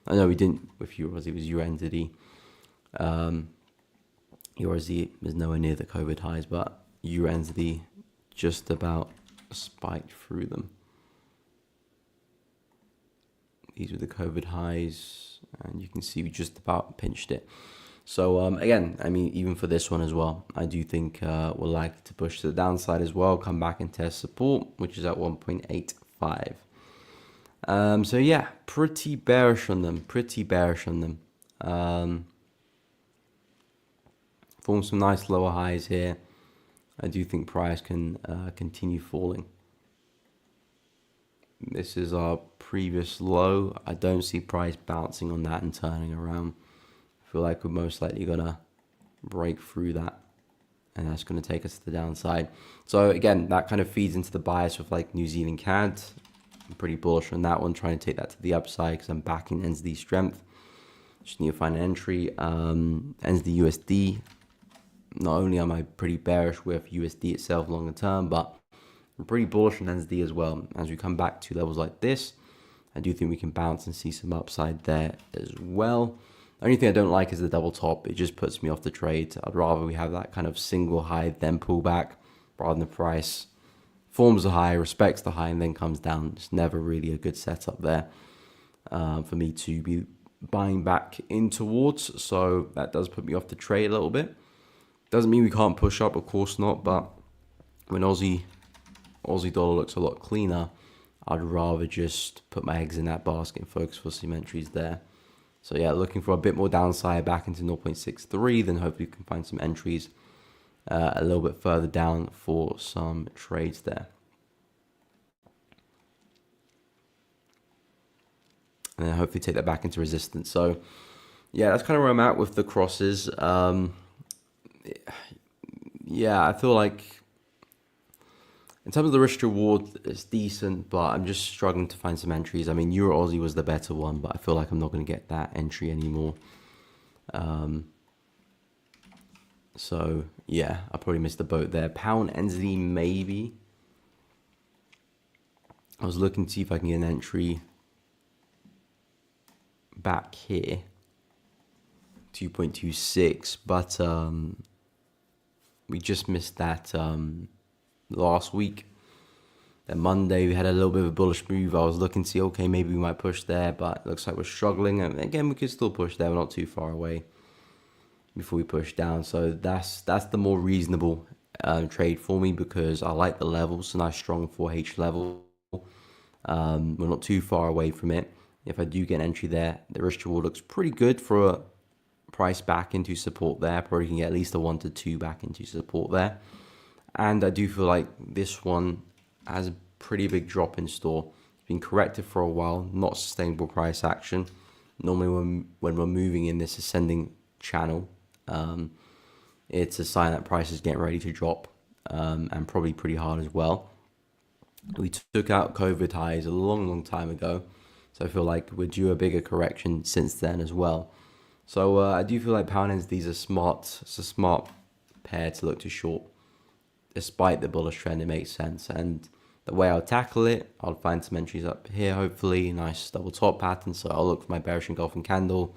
[SPEAKER 1] Oh, no, we didn't with Euro Aussie. It was Euro NZD. Euro Aussie is nowhere near the COVID highs, but Euro NZD just about spiked through them. These were the COVID highs, and you can see we just about pinched it. So again, I mean, even for this one as well, I do think we're likely to push to the downside as well, come back and test support, which is at 1.85. So yeah, pretty bearish on them, Formed some nice lower highs here. I do think price can continue falling. This is our previous low. I don't see price bouncing on that and turning around. I feel like we're most likely gonna break through that, and that's gonna take us to the downside. So again, that kind of feeds into the bias with like New Zealand CAD. I'm pretty bullish on that one, trying to take that to the upside because I'm backing NZD strength. Just need to find an entry. NZD USD. Not only am I pretty bearish with USD itself longer term, but I'm pretty bullish on NZD as well. As we come back to levels like this, I do think we can bounce and see some upside there as well. The only thing I don't like is the double top. It just puts me off the trade. I'd rather we have that kind of single high, then pull back, rather than the price forms the high, respects the high, and then comes down. It's never really a good setup there for me to be buying back in towards. So that does put me off the trade a little bit. Doesn't mean we can't push up, of course not, but when Aussie dollar looks a lot cleaner, I'd rather just put my eggs in that basket and focus for some entries there. So yeah, looking for a bit more downside back into 0.63, then hopefully we can find some entries a little bit further down for some trades there. And then hopefully take that back into resistance. So yeah, that's kind of where I'm at with the crosses. Yeah, I feel like in terms of the risk reward, it's decent, but I'm just struggling to find some entries. I mean, Euro Aussie was the better one, but I feel like I'm not going to get that entry anymore. So yeah, I probably missed the boat there. Pound NZD maybe. I was looking to see if I can get an entry back here, 2.26, but we just missed that last week. Then Monday we had a little bit of a bullish move. I was looking to see, okay, maybe we might push there, but it looks like we're struggling. And again, we could still push there. We're not too far away before we push down. So that's the more reasonable trade for me, because I like the levels. It's a nice strong 4H level. We're not too far away from it. If I do get an entry there, the risk reward looks pretty good for a price back into support there. Probably can get at least a 1 to 2 back into support there. And I do feel like this one has a pretty big drop in store. It's been corrected for a while, not sustainable price action. Normally when we're moving in this ascending channel, it's a sign that price is getting ready to drop, and probably pretty hard as well. We took out COVID highs a long time ago, so I feel like we're due a bigger correction since then as well. So I do feel like pound NZD is smart. It's a smart pair to look to short. Despite the bullish trend, it makes sense. And the way I'll tackle it, I'll find some entries up here, hopefully. Nice double top pattern. So I'll look for my bearish engulfing candle.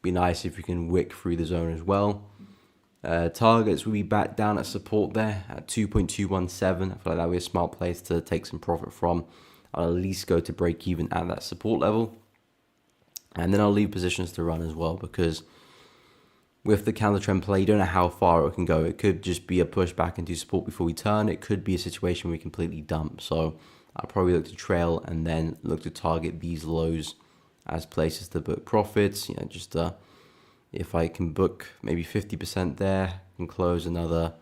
[SPEAKER 1] Be nice if we can wick through the zone as well. Targets will be back down at support there at 2.217. I feel like that would be a smart place to take some profit from. I'll at least go to break even at that support level. And then I'll leave positions to run as well, because with the counter trend play, you don't know how far it can go. It could just be a push back into support before we turn. It could be a situation where we completely dump. So I'll probably look to trail and then look to target these lows as places to book profits. You know, just if I can book maybe 50% there and close another,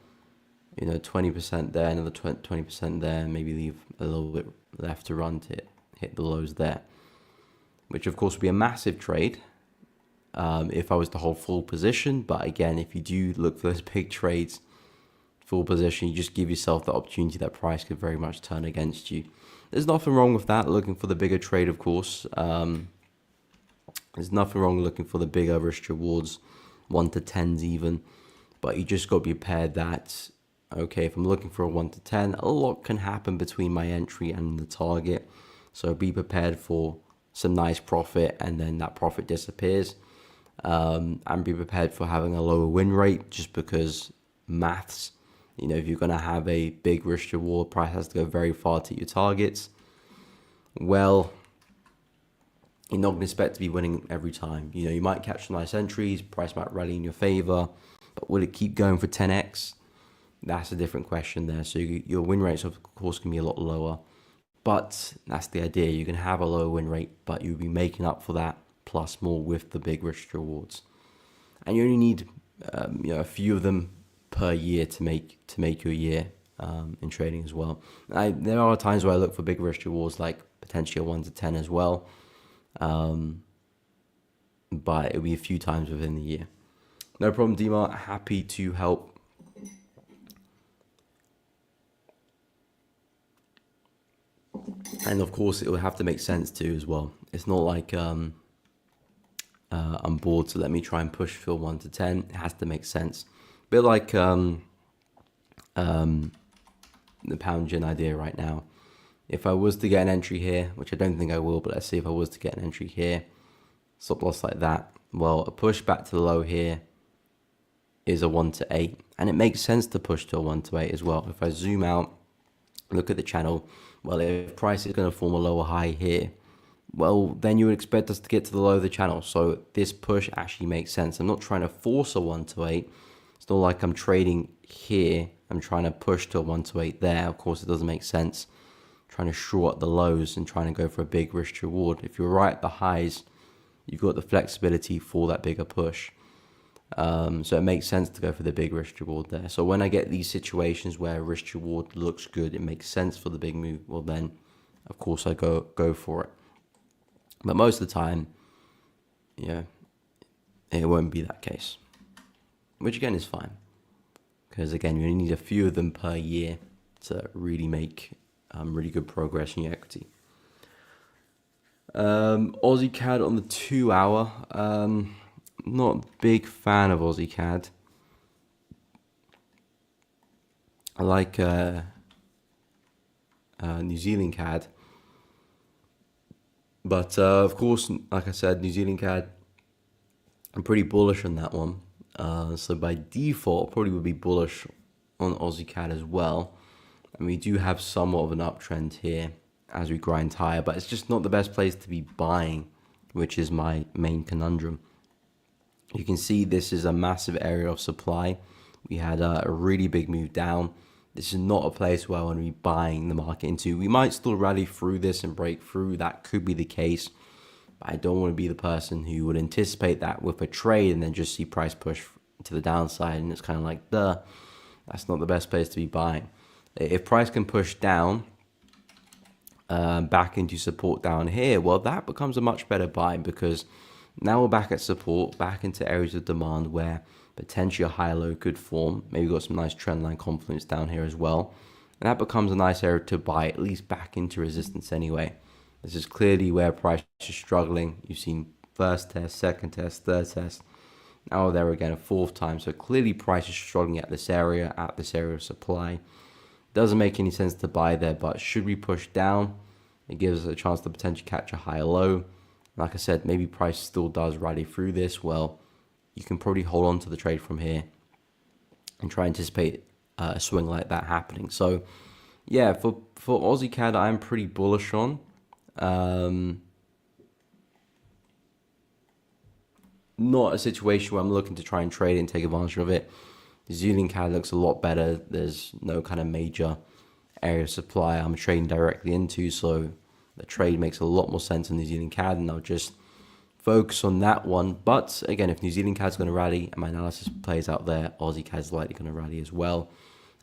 [SPEAKER 1] 20% there, another 20% there, and maybe leave a little bit left to run to hit the lows there, which of course would be a massive trade if I was to hold full position. But again, if you do look for those big trades, full position, you just give yourself the opportunity that price could very much turn against you. There's nothing wrong with that, looking for the bigger trade, of course. There's nothing wrong looking for the bigger risk rewards, 1 to 10s even. But you just got to be prepared that, okay, if I'm looking for a 1 to 10, a lot can happen between my entry and the target. So be prepared for some nice profit, and then that profit disappears. And be prepared for having a lower win rate, just because maths, if you're going to have a big risk reward, price has to go very far to your targets. Well, you're not going to expect to be winning every time. You know, you might catch some nice entries, price might rally in your favor, but will it keep going for 10x? That's a different question there. So your win rates, of course, can be a lot lower, but that's the idea. You can have a low win rate, but you'll be making up for that plus more with the big risk rewards. And you only need a few of them per year to make your year in trading as well. There are times where I look for big risk rewards, like potentially a 1 to 10 as well, but it'll be a few times within the year. No problem, Dima. Happy to help. And of course, it will have to make sense too as well. It's not like I'm bored, so let me try and push for 1 to 10. It has to make sense. A bit like the pound yen idea right now. If I was to get an entry here, which I don't think I will, but let's see if I was to get an entry here, stop loss like that, well, a push back to the low here is a 1 to 8. And it makes sense to push to a 1 to 8 as well. If I zoom out, look at the channel, well, if price is going to form a lower high here, well, then you would expect us to get to the low of the channel. So this push actually makes sense. I'm not trying to force a 1 to 8. It's not like I'm trading here. I'm trying to push to a 1 to 8 there. Of course, it doesn't make sense. Trying to short the lows and trying to go for a big risk reward. If you're right at the highs, you've got the flexibility for that bigger push. So it makes sense to go for the big risk reward there. So when I get these situations where risk reward looks good, it makes sense for the big move, well then, of course, I go for it. But most of the time, yeah, it won't be that case. Which again is fine. Because again, you only need a few of them per year to really make really good progress in your equity. Aussie CAD on the 2 hour. Not a big fan of Aussie CAD. I like New Zealand CAD. But of course, like I said, New Zealand CAD, I'm pretty bullish on that one. So by default, probably would be bullish on Aussie CAD as well. And we do have somewhat of an uptrend here as we grind higher, but it's just not the best place to be buying, which is my main conundrum. You can see this is a massive area of supply. We had a really big move down. This is not a place where I want to be buying the market into. We might still rally through this and break through. That could be the case. But I don't want to be the person who would anticipate that with a trade and then just see price push to the downside. And it's kind of like, duh, that's not the best place to be buying. If price can push down back into support down here, well, that becomes a much better buy, because now we're back at support, back into areas of demand where potentially a higher low could form. Maybe got some nice trend line confluence down here as well. And that becomes a nice area to buy, at least back into resistance anyway. This is clearly where price is struggling. You've seen first test, second test, third test. Now there again, a fourth time. So clearly price is struggling at this area of supply. Doesn't make any sense to buy there, but should we push down, it gives us a chance to potentially catch a higher low. Like I said, maybe price still does rally through this. Well, you can probably hold on to the trade from here and try and anticipate a swing like that happening. So yeah, for Aussie CAD, I'm pretty bullish on. Not a situation where I'm looking to try and trade and take advantage of it. New Zealand CAD looks a lot better. There's no kind of major area of supply I'm trading directly into, so the trade makes a lot more sense in New Zealand CAD, and I'll just focus on that one. But again, if New Zealand CAD is going to rally and my analysis plays out there, Aussie CAD is likely going to rally as well.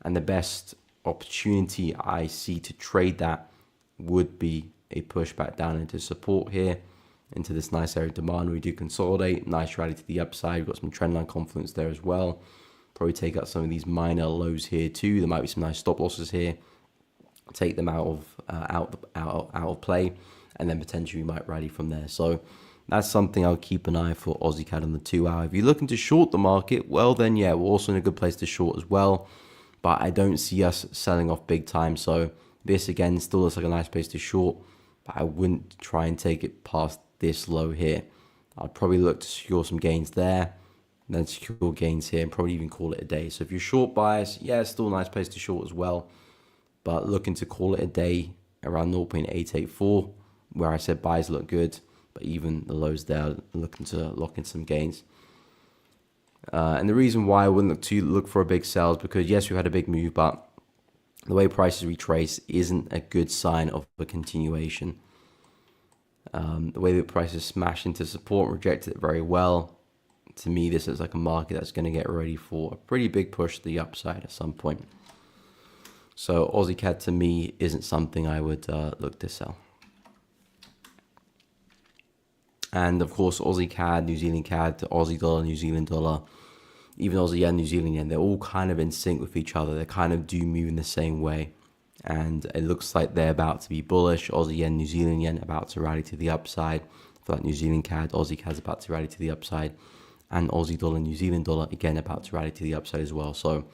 [SPEAKER 1] And the best opportunity I see to trade that would be a push back down into support here, into this nice area of demand. We do consolidate, nice rally to the upside. We've got some trendline confluence there as well. Probably take out some of these minor lows here too. There might be some nice stop losses here. Take them out of play, and then potentially we might rally from there. So that's something I'll keep an eye for Aussie CAD on the 2 hour. If you're looking to short the market, well then yeah, we're also in a good place to short as well. But I don't see us selling off big time. So this again still looks like a nice place to short, but I wouldn't try and take it past this low here. I'd probably look to secure some gains there, then secure gains here, and probably even call it a day. So if you're short bias, yeah, it's still a nice place to short as well. But looking to call it a day around 0.884, where I said buys look good. But but even the lows there, looking to lock in some gains. And the reason why I wouldn't look for a big sell is because, yes, we had a big move, but the way prices retrace isn't a good sign of a continuation. The way that prices smash into support, rejected it very well. To me, this is like a market that's going to get ready for a pretty big push to the upside at some point. So Aussie CAD to me isn't something I would look to sell. And of course, Aussie CAD, New Zealand CAD, Aussie dollar, New Zealand dollar, even Aussie yen, New Zealand yen, they're all kind of in sync with each other. They kind of do move in the same way. And it looks like they're about to be bullish. Aussie yen, New Zealand yen about to rally to the upside. I feel like New Zealand CAD, Aussie CAD is about to rally to the upside. And Aussie dollar, New Zealand dollar, again, about to rally to the upside as well. So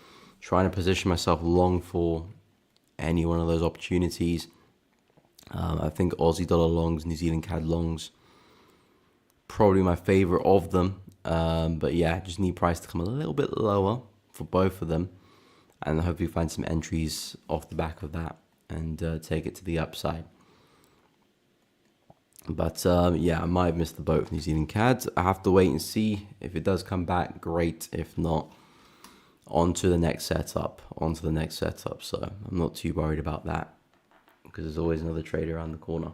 [SPEAKER 1] trying to position myself long for any one of those opportunities. I think Aussie dollar longs, New Zealand CAD longs, probably my favorite of them. But yeah, just need price to come a little bit lower for both of them. And hopefully find some entries off the back of that and take it to the upside. But yeah, I might have missed the boat with New Zealand CAD. I have to wait and see. If it does come back, great. If not, on to the next setup. So I'm not too worried about that because there's always another trade around the corner.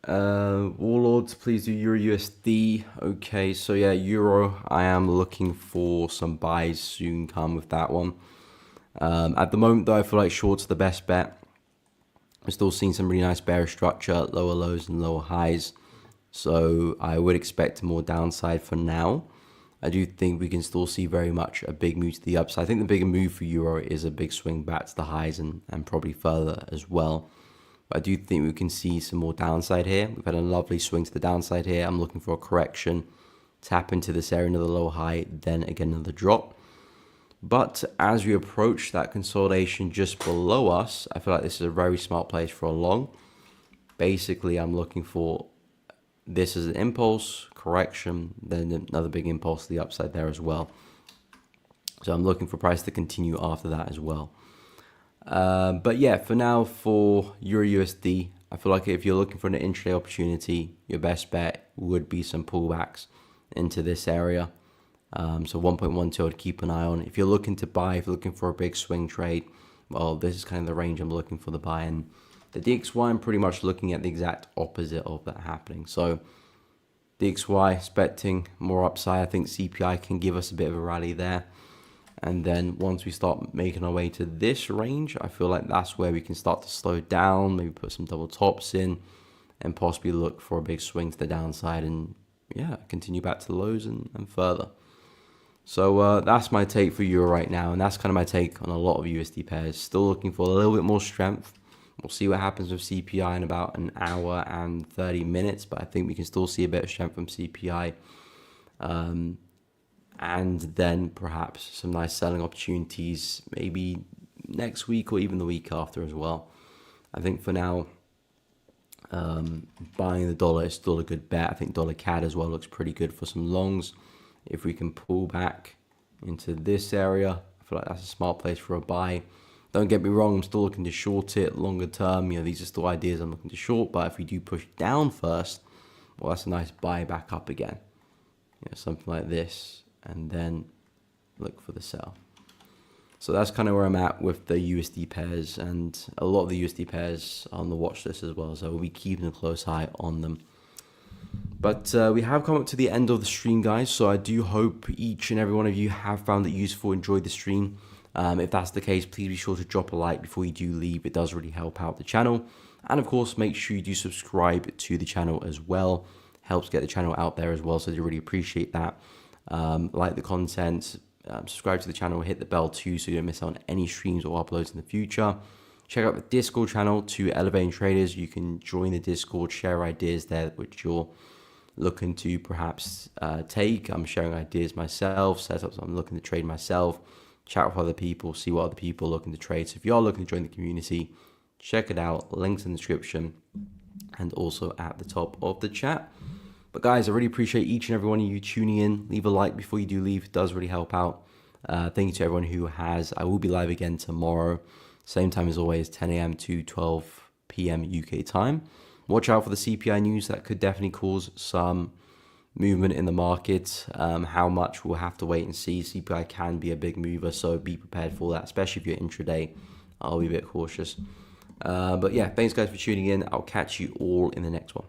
[SPEAKER 1] Warlords, please do Euro USD. Okay, so yeah, Euro, I am looking for some buys soon come with that one. At the moment though, I feel like short's the best bet. We're still seeing some really nice bearish structure, lower lows and lower highs. So I would expect more downside for now. I do think we can still see very much a big move to the upside. I think the bigger move for Euro is a big swing back to the highs and probably further as well. But I do think we can see some more downside here. We've had a lovely swing to the downside here. I'm looking for a correction, tap into this area, another low high, then again another drop. But as we approach that consolidation just below us, I feel like this is a very smart place for a long. Basically, I'm looking for this as an impulse, correction, then another big impulse to the upside there as well. So I'm looking for price to continue after that as well. But yeah, for now, for Euro USD, I feel like if you're looking for an intraday opportunity, your best bet would be some pullbacks into this area. So 1.12 to keep an eye on. If you're looking to buy, if you're looking for a big swing trade, well, this is kind of the range I'm looking for the buy. And the DXY, I'm pretty much looking at the exact opposite of that happening. So DXY expecting more upside. I think CPI can give us a bit of a rally there. And then once we start making our way to this range, I feel like that's where we can start to slow down, maybe put some double tops in and possibly look for a big swing to the downside and yeah, continue back to the lows and further. So that's my take for Euro right now. And that's kind of my take on a lot of USD pairs. Still looking for a little bit more strength. We'll see what happens with CPI in about an hour and 30 minutes. But I think we can still see a bit of strength from CPI. And then perhaps some nice selling opportunities maybe next week or even the week after as well. I think for now, buying the dollar is still a good bet. I think dollar CAD as well looks pretty good for some longs. If we can pull back into this area, I feel like that's a smart place for a buy. Don't get me wrong, I'm still looking to short it longer term. You know, these are still ideas I'm looking to short, but if we do push down first, well, that's a nice buy back up again. You know, something like this. And then look for the sell. So that's kind of where I'm at with the USD pairs, and a lot of the USD pairs are on the watch list as well. So we'll be keeping a close eye on them. But we have come up to the end of the stream, guys. So I do hope each and every one of you have found it useful, enjoyed the stream. If that's the case, please be sure to drop a like before you do leave. It does really help out the channel. And of course, make sure you do subscribe to the channel as well. Helps get the channel out there as well. So I do really appreciate that. Like the content, subscribe to the channel, hit the bell too so you don't miss out on any streams or uploads in the future. Check out the Discord channel to Elevating Traders. You can join the Discord, share ideas there which you're looking to perhaps take. I'm sharing ideas myself, setups I'm looking to trade myself, chat with other people, see what other people are looking to trade. So if you are looking to join the community, check it out. Links in the description and also at the top of the chat. But guys, I really appreciate each and every one of you tuning in. Leave a like before you do leave. It does really help out. Thank you to everyone who has. I will be live again tomorrow, same time as always, 10 a.m. to 12 p.m. UK time. Watch out for the CPI news. That could definitely cause some movement in the market. How much we'll have to wait and see. CPI can be a big mover, so be prepared for that, especially if you're intraday. I'll be a bit cautious. But yeah, thanks guys for tuning in. I'll catch you all in the next one.